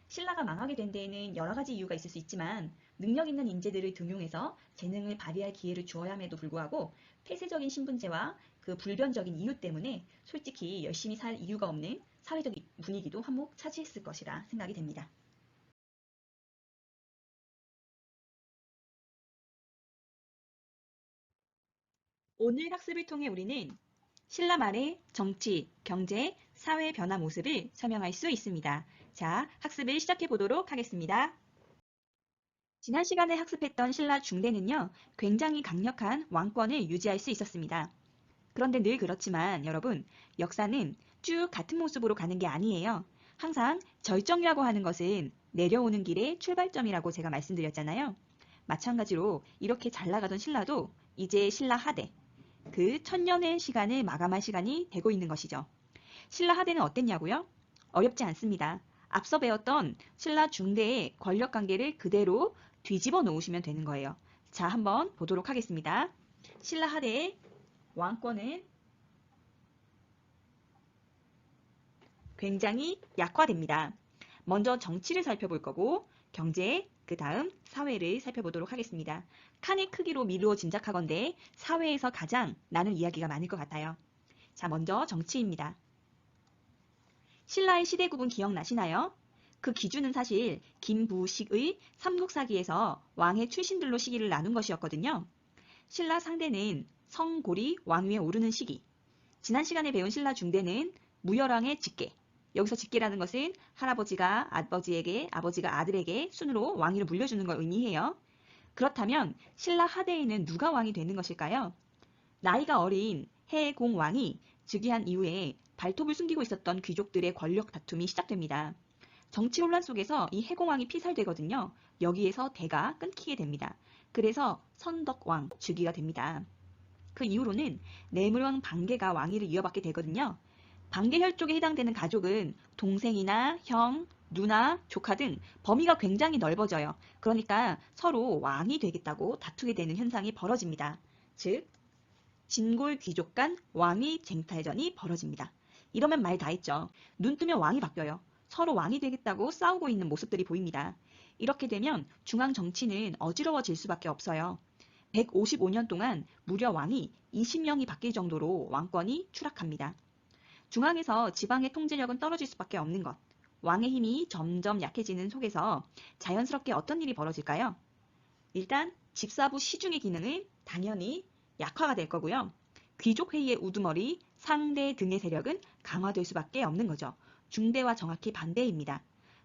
신라가 망하게 된 데에는 여러 가지 이유가 있을 수 있지만 능력 있는 인재들을 등용해서 재능을 발휘할 기회를 주어야 함에도 불구하고 폐쇄적인 신분제와 그 불변적인 이유 때문에 솔직히 열심히 살 이유가 없는 사회적 분위기도 한몫 차지했을 것이라 생각이 됩니다. 오늘 학습을 통해 우리는 신라 말의 정치, 경제, 사회 변화 모습을 설명할 수 있습니다. 자, 학습을 시작해 보도록 하겠습니다. 지난 시간에 학습했던 신라 중대는요, 굉장히 강력한 왕권을 유지할 수 있었습니다. 그런데 늘 그렇지만 여러분, 역사는 쭉 같은 모습으로 가는 게 아니에요. 항상 절정이라고 하는 것은 내려오는 길의 출발점이라고 제가 말씀드렸잖아요. 마찬가지로 이렇게 잘 나가던 신라도 이제 신라 하대, 그 천년의 시간을 마감할 시간이 되고 있는 것이죠. 신라 하대는 어땠냐고요? 어렵지 않습니다. 앞서 배웠던 신라 중대의 권력 관계를 그대로 뒤집어 놓으시면 되는 거예요. 자, 한번 보도록 하겠습니다. 신라 하대의 왕권은 굉장히 약화됩니다. 먼저 정치를 살펴볼 거고 경제, 그 다음 사회를 살펴보도록 하겠습니다. 칸의 크기로 미루어 짐작하건대 사회에서 가장 나눌 이야기가 많을 것 같아요. 자, 먼저 정치입니다. 신라의 시대 구분 기억나시나요? 그 기준은 사실 김부식의 삼국사기에서 왕의 출신들로 시기를 나눈 것이었거든요. 신라 상대는 성고리 왕위에 오르는 시기. 지난 시간에 배운 신라 중대는 무열왕의 직계. 여기서 직계라는 것은 할아버지가 아버지에게, 아버지가 아들에게 순으로 왕위를 물려주는 걸 의미해요. 그렇다면 신라 하대에는 누가 왕이 되는 것일까요? 나이가 어린 해공왕이 즉위한 이후에 발톱을 숨기고 있었던 귀족들의 권력 다툼이 시작됩니다. 정치 혼란 속에서 이 해공왕이 피살되거든요. 여기에서 대가 끊기게 됩니다. 그래서 선덕왕 즉위가 됩니다. 그 이후로는 내물왕 방개가 왕위를 이어받게 되거든요. 방개 혈족에 해당되는 가족은 동생이나 형, 누나, 조카 등 범위가 굉장히 넓어져요. 그러니까 서로 왕이 되겠다고 다투게 되는 현상이 벌어집니다. 즉, 진골 귀족 간 왕위 쟁탈전이 벌어집니다. 이러면 말 다 했죠. 눈 뜨면 왕이 바뀌어요. 서로 왕이 되겠다고 싸우고 있는 모습들이 보입니다. 이렇게 되면 중앙 정치는 어지러워질 수밖에 없어요. 155년 동안 무려 왕이 20명이 바뀔 정도로 왕권이 추락합니다. 중앙에서 지방의 통제력은 떨어질 수밖에 없는 것. 왕의 힘이 점점 약해지는 속에서 자연스럽게 어떤 일이 벌어질까요? 일단 집사부 시중의 기능은 당연히 약화가 될 거고요. 귀족회의의 우두머리, 상대 등의 세력은 강화될 수밖에 없는 거죠. 중대와 정확히 반대입니다.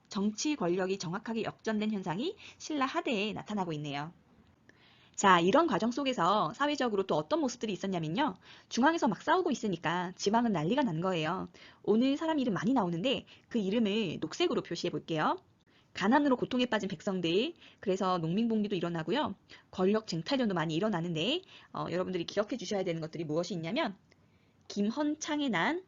정치 권력이 정확하게 역전된 현상이 신라 하대에 나타나고 있네요. 자, 이런 과정 속에서 사회적으로 또 어떤 모습들이 있었냐면요. 중앙에서 막 싸우고 있으니까 지방은 난리가 난 거예요. 오늘 사람 이름 많이 나오는데 그 이름을 녹색으로 표시해 볼게요. 가난으로 고통에 빠진 백성들, 그래서 농민봉기도 일어나고요. 권력 쟁탈전도 많이 일어나는데 여러분들이 기억해 주셔야 되는 것들이 무엇이 있냐면 김헌창의 난,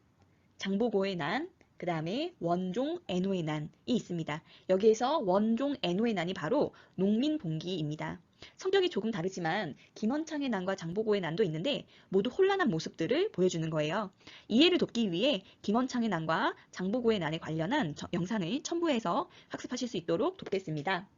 장보고의 난, 그 다음에 원종 애노의 난이 있습니다. 여기에서 원종 애노의 난이 바로 농민봉기입니다. 성격이 조금 다르지만 김헌창의 난과 장보고의 난도 있는데 모두 혼란한 모습들을 보여주는 거예요. 이해를 돕기 위해 김헌창의 난과 장보고의 난에 관련한 영상을 첨부해서 학습하실 수 있도록 돕겠습니다.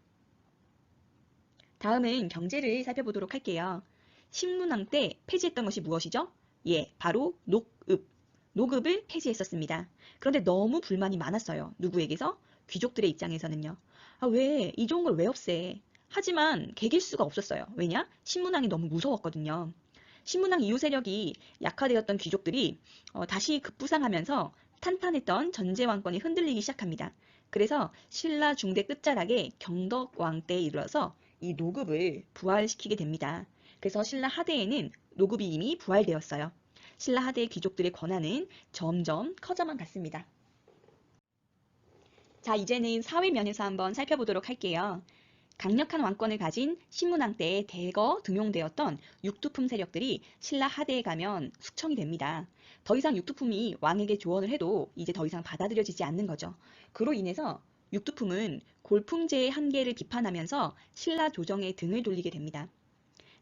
다음은 경제를 살펴보도록 할게요. 신문왕 때 폐지했던 것이 무엇이죠? 예, 바로 녹읍. 녹읍을 폐지했었습니다. 그런데 너무 불만이 많았어요. 누구에게서? 귀족들의 입장에서는요. 아, 왜 이 좋은 걸 왜 없애? 하지만 개길 수가 없었어요. 왜냐? 신문왕이 너무 무서웠거든요. 신문왕 이후 세력이 약화되었던 귀족들이 다시 급부상하면서 탄탄했던 전제왕권이 흔들리기 시작합니다. 그래서 신라 중대 끝자락에 경덕왕 때에 이르러서 이 노급을 부활시키게 됩니다. 그래서 신라 하대에는 노급이 이미 부활되었어요. 신라 하대의 귀족들의 권한은 점점 커져만 갔습니다. 자, 이제는 사회 면에서 한번 살펴보도록 할게요. 강력한 왕권을 가진 신문왕 때에 대거 등용되었던 육두품 세력들이 신라 하대에 가면 숙청이 됩니다. 더 이상 육두품이 왕에게 조언을 해도 이제 더 이상 받아들여지지 않는 거죠. 그로 인해서 육두품은 골품제의 한계를 비판하면서 신라 조정에 등을 돌리게 됩니다.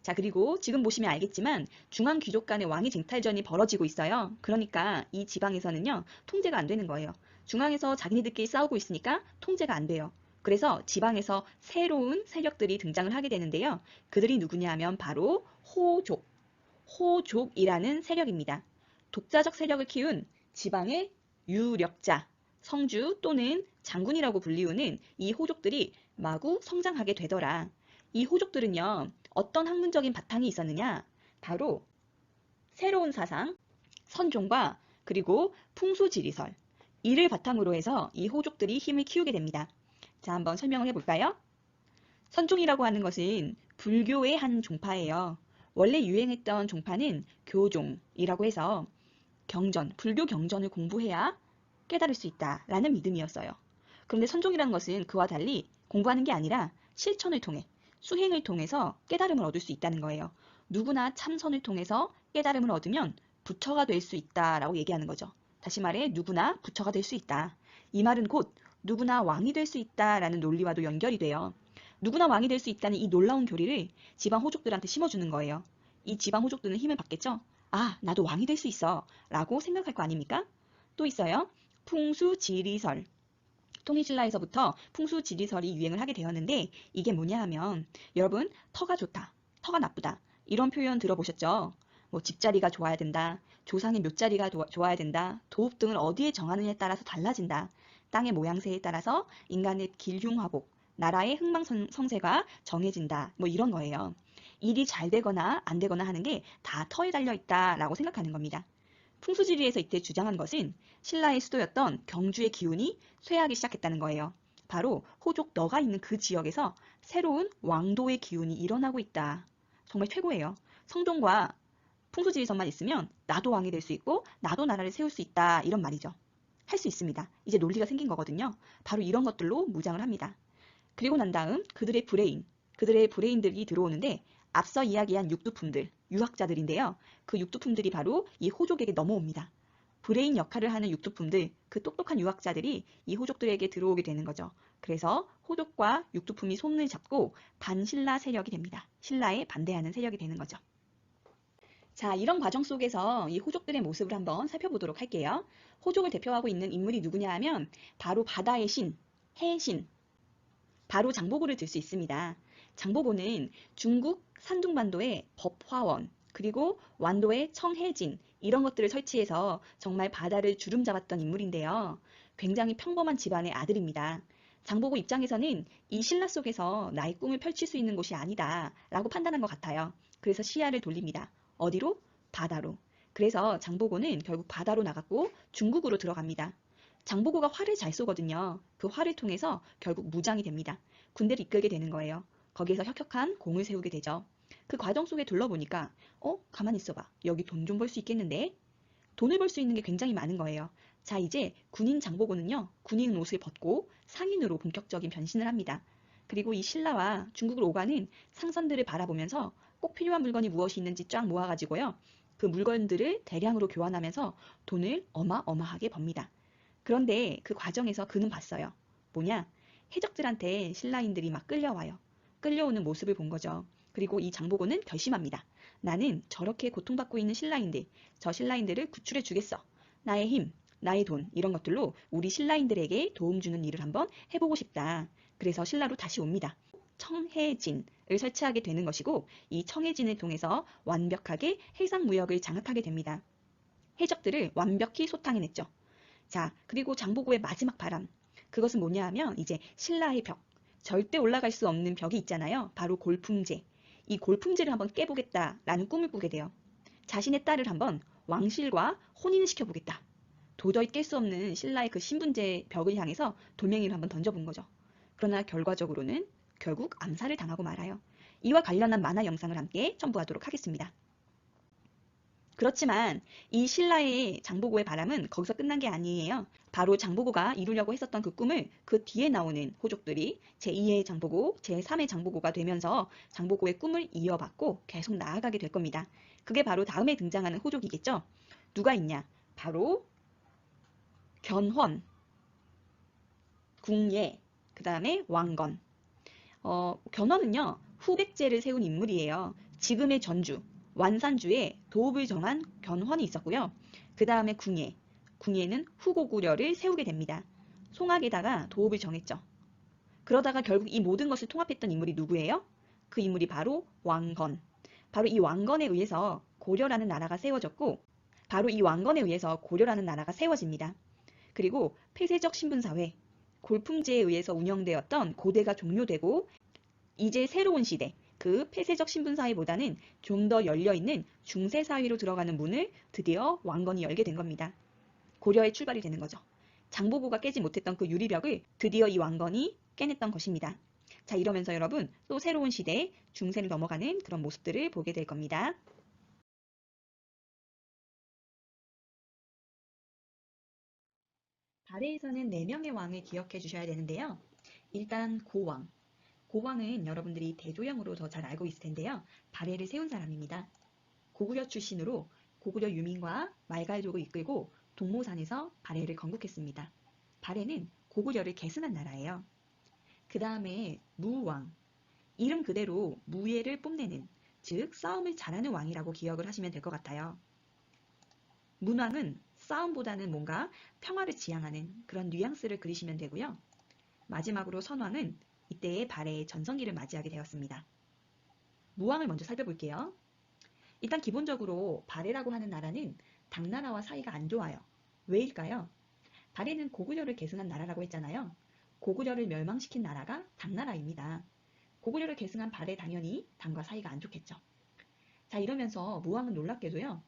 자, 그리고 지금 보시면 알겠지만 중앙 귀족 간의 왕위 쟁탈전이 벌어지고 있어요. 그러니까 이 지방에서는요, 통제가 안 되는 거예요. 중앙에서 자기네들끼리 싸우고 있으니까 통제가 안 돼요. 그래서 지방에서 새로운 세력들이 등장을 하게 되는데요. 그들이 누구냐 하면 바로 호족, 호족이라는 세력입니다. 독자적 세력을 키운 지방의 유력자, 성주 또는 장군이라고 불리우는 이 호족들이 마구 성장하게 되더라. 이 호족들은요, 어떤 학문적인 바탕이 있었느냐? 바로 새로운 사상, 선종과 그리고 풍수지리설, 이를 바탕으로 해서 이 호족들이 힘을 키우게 됩니다. 자, 한번 설명을 해볼까요? 선종이라고 하는 것은 불교의 한 종파예요. 원래 유행했던 종파는 교종이라고 해서 경전, 불교 경전을 공부해야 깨달을 수 있다라는 믿음이었어요. 그런데 선종이라는 것은 그와 달리 공부하는 게 아니라 실천을 통해 수행을 통해서 깨달음을 얻을 수 있다는 거예요. 누구나 참선을 통해서 깨달음을 얻으면 부처가 될 수 있다라고 얘기하는 거죠. 다시 말해 누구나 부처가 될 수 있다. 이 말은 곧 누구나 왕이 될 수 있다라는 논리와도 연결이 돼요. 누구나 왕이 될 수 있다는 이 놀라운 교리를 지방 호족들한테 심어주는 거예요. 이 지방 호족들은 힘을 받겠죠? 아, 나도 왕이 될 수 있어 라고 생각할 거 아닙니까? 또 있어요. 풍수지리설. 통일신라에서부터 풍수지리설이 유행을 하게 되었는데 이게 뭐냐 하면 여러분 터가 좋다, 터가 나쁘다 이런 표현 들어보셨죠? 뭐 집자리가 좋아야 된다, 조상의 묘자리가 좋아야 된다, 도읍 등을 어디에 정하느냐에 따라서 달라진다. 땅의 모양새에 따라서 인간의 길흉화복, 나라의 흥망성쇠가 정해진다. 뭐 이런 거예요. 일이 잘 되거나 안 되거나 하는 게 다 터에 달려 있다라고 생각하는 겁니다. 풍수지리에서 이때 주장한 것은 신라의 수도였던 경주의 기운이 쇠하기 시작했다는 거예요. 바로 호족 너가 있는 그 지역에서 새로운 왕도의 기운이 일어나고 있다. 정말 최고예요. 성종과 풍수지리선만 있으면 나도 왕이 될 수 있고 나도 나라를 세울 수 있다 이런 말이죠. 할 수 있습니다. 이제 논리가 생긴 거거든요. 바로 이런 것들로 무장을 합니다. 그리고 난 다음 그들의 브레인들이 들어오는데 앞서 이야기한 육두품들, 유학자들인데요. 그 육두품들이 바로 이 호족에게 넘어옵니다. 브레인 역할을 하는 육두품들, 그 똑똑한 유학자들이 이 호족들에게 들어오게 되는 거죠. 그래서 호족과 육두품이 손을 잡고 반신라 세력이 됩니다. 신라에 반대하는 세력이 되는 거죠. 자, 이런 과정 속에서 이 호족들의 모습을 한번 살펴보도록 할게요. 호족을 대표하고 있는 인물이 누구냐 하면 바로 바다의 신, 해신, 바로 장보고를 들 수 있습니다. 장보고는 중국 산둥반도의 법화원, 그리고 완도의 청해진 이런 것들을 설치해서 정말 바다를 주름 잡았던 인물인데요. 굉장히 평범한 집안의 아들입니다. 장보고 입장에서는 이 신라 속에서 나의 꿈을 펼칠 수 있는 곳이 아니다 라고 판단한 것 같아요. 그래서 시야를 돌립니다. 어디로? 바다로. 그래서 장보고는 결국 바다로 나갔고 중국으로 들어갑니다. 장보고가 활을 잘 쏘거든요. 그 활을 통해서 결국 무장이 됩니다. 군대를 이끌게 되는 거예요. 거기에서 혁혁한 공을 세우게 되죠. 그 과정 속에 둘러보니까 가만히 있어봐. 여기 돈 좀 벌 수 있겠는데? 돈을 벌 수 있는 게 굉장히 많은 거예요. 자, 이제 군인 장보고는요. 군인 옷을 벗고 상인으로 본격적인 변신을 합니다. 그리고 이 신라와 중국을 오가는 상선들을 바라보면서 꼭 필요한 물건이 무엇이 있는지 쫙 모아가지고요. 그 물건들을 대량으로 교환하면서 돈을 어마어마하게 법니다. 그런데 그 과정에서 그는 봤어요. 뭐냐? 해적들한테 신라인들이 막 끌려와요. 끌려오는 모습을 본 거죠. 그리고 이 장보고는 결심합니다. 나는 저렇게 고통받고 있는 신라인들, 저 신라인들을 구출해 주겠어. 나의 힘, 나의 돈, 이런 것들로 우리 신라인들에게 도움 주는 일을 한번 해보고 싶다. 그래서 신라로 다시 옵니다. 청해진을 설치하게 되는 것이고, 이 청해진을 통해서 완벽하게 해상무역을 장악하게 됩니다. 해적들을 완벽히 소탕해냈죠. 자, 그리고 장보고의 마지막 바람. 그것은 뭐냐 하면 이제 신라의 벽. 절대 올라갈 수 없는 벽이 있잖아요. 바로 골품제. 이 골품제를 한번 깨보겠다라는 꿈을 꾸게 돼요. 자신의 딸을 한번 왕실과 혼인을 시켜보겠다. 도저히 깰 수 없는 신라의 그 신분제 벽을 향해서 돌멩이를 한번 던져본 거죠. 그러나 결과적으로는 결국 암살을 당하고 말아요. 이와 관련한 만화 영상을 함께 첨부하도록 하겠습니다. 그렇지만 이 신라의 장보고의 바람은 거기서 끝난 게 아니에요. 바로 장보고가 이루려고 했었던 그 꿈을 그 뒤에 나오는 호족들이 제2의 장보고, 제3의 장보고가 되면서 장보고의 꿈을 이어받고 계속 나아가게 될 겁니다. 그게 바로 다음에 등장하는 호족이겠죠? 누가 있냐? 바로 견훤, 궁예, 그 다음에 왕건. 견훤은요, 후백제를 세운 인물이에요. 지금의 전주, 완산주에 도읍을 정한 견훤이 있었고요. 그 다음에 궁예, 궁예는 후고구려를 세우게 됩니다. 송악에다가 도읍을 정했죠. 그러다가 결국 이 모든 것을 통합했던 인물이 누구예요? 그 인물이 바로 왕건. 바로 이 왕건에 의해서 고려라는 나라가 세워졌고, 바로 이 왕건에 의해서 고려라는 나라가 세워집니다. 그리고 폐쇄적 신분사회, 골품제에 의해서 운영되었던 고대가 종료되고 이제 새로운 시대, 그 폐쇄적 신분사회보다는 좀 더 열려있는 중세사회로 들어가는 문을 드디어 왕건이 열게 된 겁니다. 고려의 출발이 되는 거죠. 장보고가 깨지 못했던 그 유리벽을 드디어 이 왕건이 깨냈던 것입니다. 자, 이러면서 여러분 또 새로운 시대, 중세를 넘어가는 그런 모습들을 보게 될 겁니다. 발해에서는 4명의 왕을 기억해 주셔야 되는데요. 일단 고왕. 고광은 여러분들이 대조영으로 더 잘 알고 있을 텐데요. 발해를 세운 사람입니다. 고구려 출신으로 고구려 유민과 말갈족을 이끌고 동모산에서 발해를 건국했습니다. 발해는 고구려를 계승한 나라예요. 그 다음에 무왕, 이름 그대로 무예를 뽐내는, 즉 싸움을 잘하는 왕이라고 기억을 하시면 될 것 같아요. 문왕은 싸움보다는 뭔가 평화를 지향하는 그런 뉘앙스를 그리시면 되고요. 마지막으로 선왕은 이때의 발해의 전성기를 맞이하게 되었습니다. 무왕을 먼저 살펴볼게요. 일단 기본적으로 발해라고 하는 나라는 당나라와 사이가 안 좋아요. 왜일까요? 발해는 고구려를 계승한 나라라고 했잖아요. 고구려를 멸망시킨 나라가 당나라입니다. 고구려를 계승한 발해 당연히 당과 사이가 안 좋겠죠. 자, 이러면서 무왕은 놀랍게도요.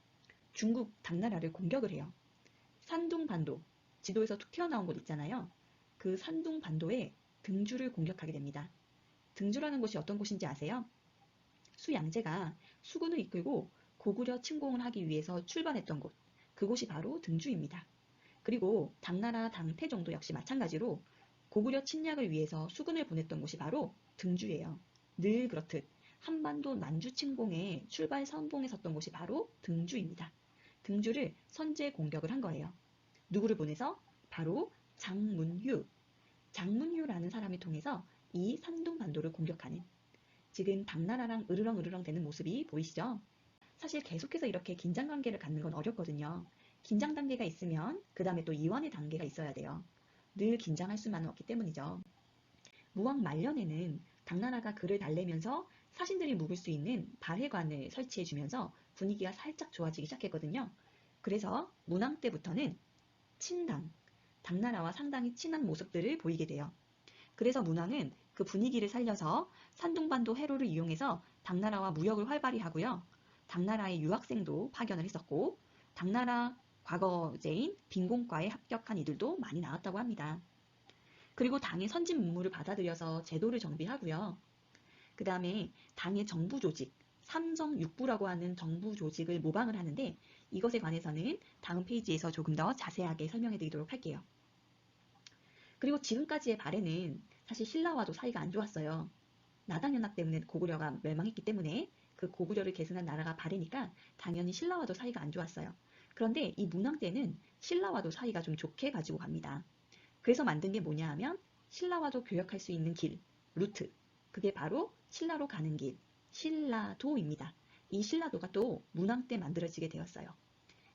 중국 당나라를 공격을 해요. 산둥반도, 지도에서 툭 튀어나온 곳 있잖아요. 그 산둥반도의 등주를 공격하게 됩니다. 등주라는 곳이 어떤 곳인지 아세요? 수양제가 수군을 이끌고 고구려 침공을 하기 위해서 출발했던 곳, 그곳이 바로 등주입니다. 그리고 당나라 당태종도 역시 마찬가지로 고구려 침략을 위해서 수군을 보냈던 곳이 바로 등주예요. 늘 그렇듯 한반도 난주 침공의 출발 선봉에 섰던 곳이 바로 등주입니다. 등주를 선제 공격을 한 거예요. 누구를 보내서? 바로 장문휴. 장문휴라는 사람을 통해서 이 산둥반도를 공격하는, 지금 당나라랑 으르렁으르렁 되는 모습이 보이시죠? 사실 계속해서 이렇게 긴장 관계를 갖는 건 어렵거든요. 긴장 단계가 있으면 그 다음에 또 이완의 단계가 있어야 돼요. 늘 긴장할 수만은 없기 때문이죠. 무왕 말년에는 당나라가 그를 달래면서 사신들이 묵을 수 있는 발해관을 설치해주면서 분위기가 살짝 좋아지기 시작했거든요. 그래서 문왕 때부터는 친당, 당나라와 상당히 친한 모습들을 보이게 돼요. 그래서 문왕은 그 분위기를 살려서 산둥반도 해로를 이용해서 당나라와 무역을 활발히 하고요. 당나라의 유학생도 파견을 했었고, 당나라 과거제인 빈공과에 합격한 이들도 많이 나왔다고 합니다. 그리고 당의 선진 문물을 받아들여서 제도를 정비하고요. 그 다음에 당의 정부 조직, 삼정육부라고 하는 정부 조직을 모방을 하는데, 이것에 관해서는 다음 페이지에서 조금 더 자세하게 설명해 드리도록 할게요. 그리고 지금까지의 발해는 사실 신라와도 사이가 안 좋았어요. 나당연합 때문에 고구려가 멸망했기 때문에 그 고구려를 계승한 나라가 발해니까 당연히 신라와도 사이가 안 좋았어요. 그런데 이 문왕 때는 신라와도 사이가 좀 좋게 가지고 갑니다. 그래서 만든 게 뭐냐 하면 신라와도 교역할 수 있는 길, 루트. 그게 바로 신라로 가는 길, 신라도입니다. 이 신라도가 또 문왕 때 만들어지게 되었어요.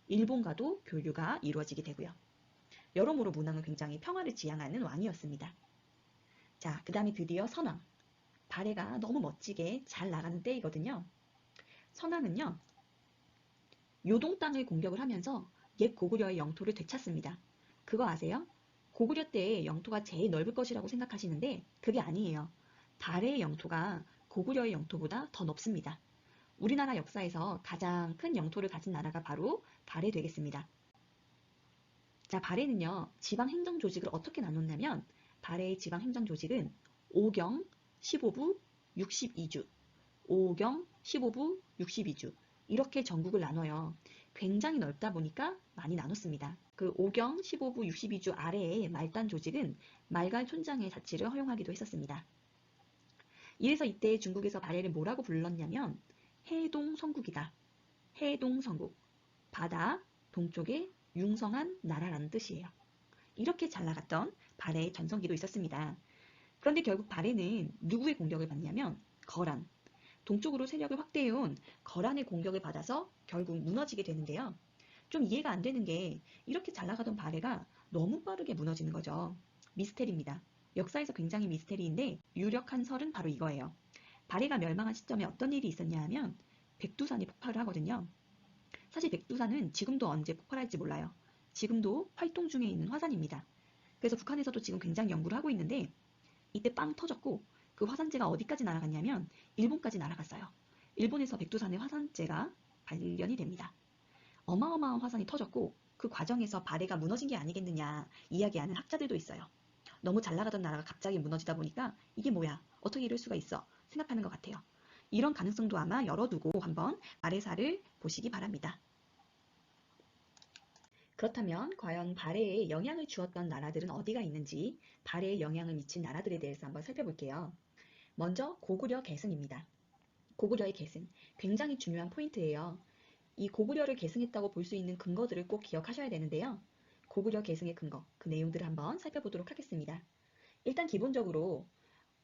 일본과도 교류가 이루어지게 되고요. 여러모로 문왕은 굉장히 평화를 지향하는 왕이었습니다. 자, 그 다음에 드디어 선왕. 발해가 너무 멋지게 잘 나가는 때이거든요. 선왕은요, 요동 땅을 공격을 하면서 옛 고구려의 영토를 되찾습니다. 그거 아세요? 고구려 때의 영토가 제일 넓을 것이라고 생각하시는데 그게 아니에요. 발해의 영토가 고구려의 영토보다 더 넓습니다. 우리나라 역사에서 가장 큰 영토를 가진 나라가 바로 발해 되겠습니다. 자, 발해는요, 지방행정조직을 어떻게 나눴냐면, 발해의 지방행정조직은 5경, 15부, 62주, 5경, 15부, 62주, 이렇게 전국을 나눠요. 굉장히 넓다 보니까 많이 나눴습니다. 그 5경, 15부, 62주 아래의 말단 조직은 말갈 촌장의 자치를 허용하기도 했었습니다. 이래서 이때 중국에서 발해를 뭐라고 불렀냐면, 해동성국이다. 해동성국. 바다, 동쪽에 융성한 나라라는 뜻이에요. 이렇게 잘 나갔던 발해의 전성기도 있었습니다. 그런데 결국 발해는 누구의 공격을 받냐면 거란, 동쪽으로 세력을 확대해온 거란의 공격을 받아서 결국 무너지게 되는데요. 좀 이해가 안 되는 게 이렇게 잘 나가던 발해가 너무 빠르게 무너지는 거죠. 미스테리입니다. 역사에서 굉장히 미스테리인데 유력한 설은 바로 이거예요. 발해가 멸망한 시점에 어떤 일이 있었냐 하면 백두산이 폭발을 하거든요. 사실 백두산은 지금도 언제 폭발할지 몰라요. 지금도 활동 중에 있는 화산입니다. 그래서 북한에서도 지금 굉장히 연구를 하고 있는데 이때 빵 터졌고 그 화산재가 어디까지 날아갔냐면 일본까지 날아갔어요. 일본에서 백두산의 화산재가 발견이 됩니다. 어마어마한 화산이 터졌고 그 과정에서 발해가 무너진 게 아니겠느냐 이야기하는 학자들도 있어요. 너무 잘 나가던 나라가 갑자기 무너지다 보니까 이게 뭐야? 어떻게 이럴 수가 있어? 생각하는 것 같아요. 이런 가능성도 아마 열어두고 한번 발해사를 보시기 바랍니다. 그렇다면 과연 발해에 영향을 주었던 나라들은 어디가 있는지 발해에 영향을 미친 나라들에 대해서 한번 살펴볼게요. 먼저 고구려 계승입니다. 고구려의 계승, 굉장히 중요한 포인트예요. 이 고구려를 계승했다고 볼 수 있는 근거들을 꼭 기억하셔야 되는데요. 고구려 계승의 근거, 그 내용들을 한번 살펴보도록 하겠습니다. 일단 기본적으로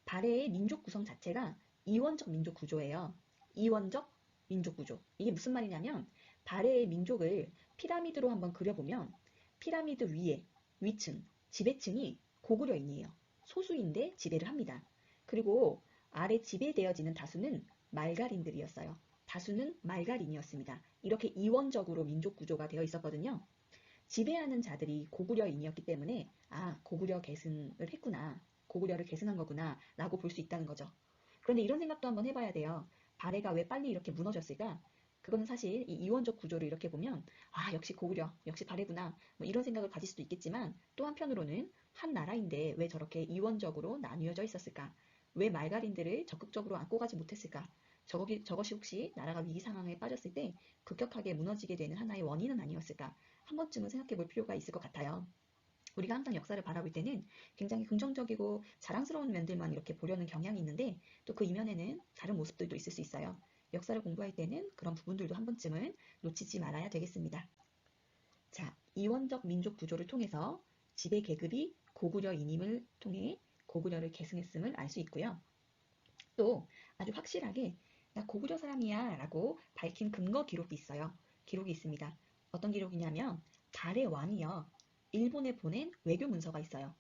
발해의 민족 구성 자체가 이원적 민족 구조예요. 이원적 민족 구조. 이게 무슨 말이냐면 발해의 민족을 피라미드로 한번 그려보면 피라미드 위에 위층, 지배층이 고구려인이에요. 소수인데 지배를 합니다. 그리고 아래 지배되어지는 다수는 말갈인들이었어요. 다수는 말갈인이었습니다. 이렇게 이원적으로 민족 구조가 되어 있었거든요. 지배하는 자들이 고구려인이었기 때문에 아, 고구려 계승을 했구나. 고구려를 계승한 거구나 라고 볼 수 있다는 거죠. 그런데 이런 생각도 한번 해봐야 돼요. 발해가 왜 빨리 이렇게 무너졌을까? 그거는 사실 이 이원적 구조를 이렇게 보면 아, 역시 고구려, 역시 발해구나 뭐 이런 생각을 가질 수도 있겠지만 또 한편으로는 한 나라인데 왜 저렇게 이원적으로 나뉘어져 있었을까? 왜 말갈인들을 적극적으로 안고 가지 못했을까? 저것이 혹시 나라가 위기 상황에 빠졌을 때 급격하게 무너지게 되는 하나의 원인은 아니었을까? 한 번쯤은 생각해 볼 필요가 있을 것 같아요. 우리가 항상 역사를 바라볼 때는 굉장히 긍정적이고 자랑스러운 면들만 이렇게 보려는 경향이 있는데 또 그 이면에는 다른 모습들도 있을 수 있어요. 역사를 공부할 때는 그런 부분들도 한 번쯤은 놓치지 말아야 되겠습니다. 자, 이원적 민족 구조를 통해서 지배 계급이 고구려인임을 통해 고구려를 계승했음을 알 수 있고요. 또 아주 확실하게 나 고구려 사람이야 라고 밝힌 근거 기록이 있어요. 기록이 있습니다. 어떤 기록이냐면 달의 왕이요. 일본에 보낸 외교 문서가 있어요.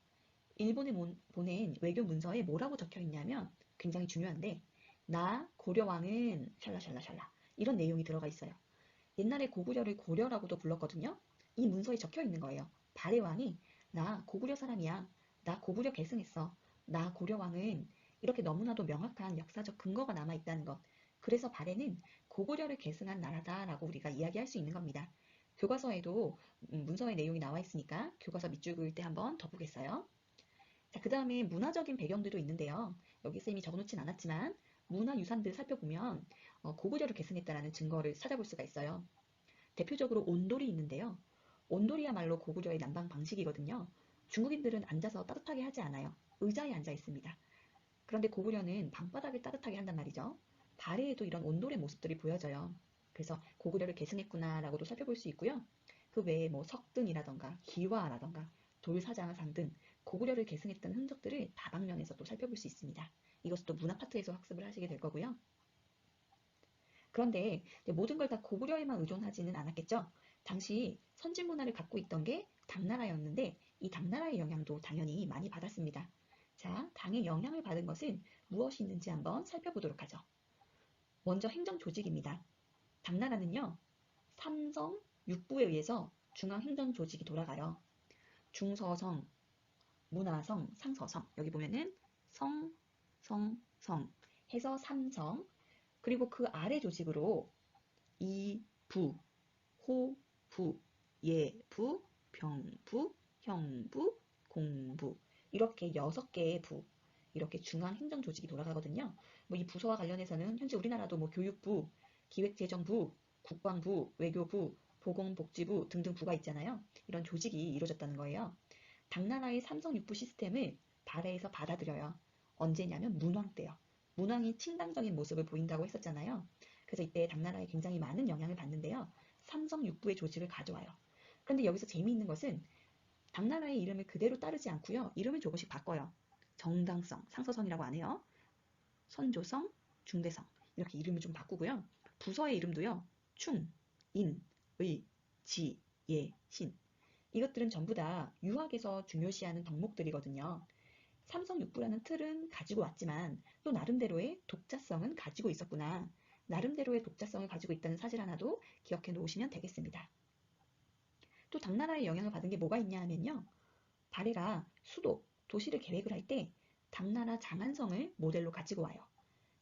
일본에 보낸 외교 문서에 뭐라고 적혀 있냐면 굉장히 중요한데 나 고려왕은 샬라샬라샬라 이런 내용이 들어가 있어요. 옛날에 고구려를 고려라고도 불렀거든요. 이 문서에 적혀 있는 거예요. 발해 왕이 나 고구려 사람이야. 나 고구려 계승했어. 나 고려왕은 이렇게 너무나도 명확한 역사적 근거가 남아 있다는 것. 그래서 발해는 고구려를 계승한 나라다라고 우리가 이야기할 수 있는 겁니다. 교과서에도 문서의 내용이 나와 있으니까 교과서 밑줄 그을 때 한번 더 보겠어요. 자, 그 다음에 문화적인 배경들도 있는데요. 여기 쌤이 적어놓진 않았지만 문화유산들 살펴보면 고구려를 계승했다라는 증거를 찾아볼 수가 있어요. 대표적으로 온돌이 있는데요. 온돌이야말로 고구려의 난방 방식이거든요. 중국인들은 앉아서 따뜻하게 하지 않아요. 의자에 앉아 있습니다. 그런데 고구려는 방바닥을 따뜻하게 한단 말이죠. 발해에도 이런 온돌의 모습들이 보여져요. 그래서 고구려를 계승했구나라고도 살펴볼 수 있고요. 그 외에 뭐 석등이라던가 기와라던가 돌사장상 등 고구려를 계승했던 흔적들을 다방면에서 또 살펴볼 수 있습니다. 이것도 문화 파트에서 학습을 하시게 될 거고요. 그런데 모든 걸 다 고구려에만 의존하지는 않았겠죠. 당시 선진 문화를 갖고 있던 게 당나라였는데 이 당나라의 영향도 당연히 많이 받았습니다. 자, 당의 영향을 받은 것은 무엇이 있는지 한번 살펴보도록 하죠. 먼저 행정 조직입니다. 당나라는요, 삼성 6부에 의해서 중앙 행정 조직이 돌아가요. 중서성, 문화성, 상서성. 여기 보면은 성, 성, 성 해서 삼성. 그리고 그 아래 조직으로 이, 부, 호, 부, 예, 부, 병부, 형부, 공부 이렇게 6개의 부 이렇게 중앙 행정 조직이 돌아가거든요. 뭐 이 부서와 관련해서는 현재 우리나라도 뭐 교육부, 기획재정부, 국방부, 외교부, 보건복지부 등등 부가 있잖아요. 이런 조직이 이루어졌다는 거예요. 당나라의 삼성육부 시스템을 발해에서 받아들여요. 언제냐면 문왕 때요. 문왕이 친당적인 모습을 보인다고 했었잖아요. 그래서 이때 당나라에 굉장히 많은 영향을 받는데요. 삼성육부의 조직을 가져와요. 그런데 여기서 재미있는 것은 당나라의 이름을 그대로 따르지 않고요. 이름을 조금씩 바꿔요. 정당성, 상서성이라고 안 해요. 선조성, 중대성 이렇게 이름을 좀 바꾸고요. 부서의 이름도요. 충, 인, 의, 지, 예, 신 이것들은 전부 다 유학에서 중요시하는 덕목들이거든요. 삼성육부라는 틀은 가지고 왔지만 또 나름대로의 독자성은 가지고 있었구나. 나름대로의 독자성을 가지고 있다는 사실 하나도 기억해 놓으시면 되겠습니다. 또 당나라의 영향을 받은 게 뭐가 있냐 하면요. 발해가 수도, 도시를 계획을 할 때 당나라 장안성을 모델로 가지고 와요.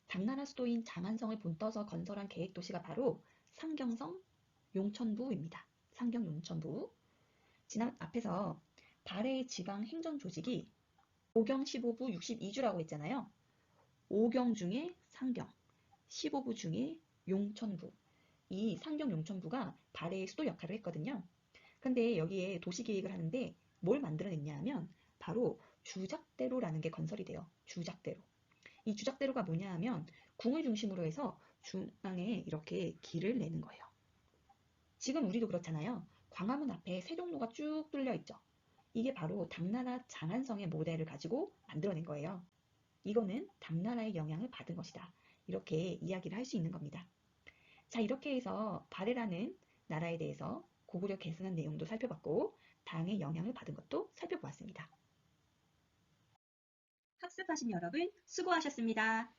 당나라 수도인 장안성을 본떠서 건설한 계획 도시가 바로 상경성 용천부입니다. 상경 용천부. 지난 앞에서 발해의 지방 행정 조직이 5경 15부 62주라고 했잖아요. 5경 중에 상경, 15부 중에 용천부. 이 상경 용천부가 발해의 수도 역할을 했거든요. 근데 여기에 도시계획을 하는데 뭘 만들어냈냐 하면 바로 주작대로라는 게 건설이 돼요. 주작대로. 이 주작대로가 뭐냐 하면 궁을 중심으로 해서 중앙에 이렇게 길을 내는 거예요. 지금 우리도 그렇잖아요. 광화문 앞에 세종로가 쭉 뚫려 있죠. 이게 바로 당나라 장안성의 모델을 가지고 만들어낸 거예요. 이거는 당나라의 영향을 받은 것이다. 이렇게 이야기를 할 수 있는 겁니다. 자, 이렇게 해서 발해라는 나라에 대해서 고구려 계승한 내용도 살펴봤고 당의 영향을 받은 것도 살펴보았습니다. 학습하신 여러분 수고하셨습니다.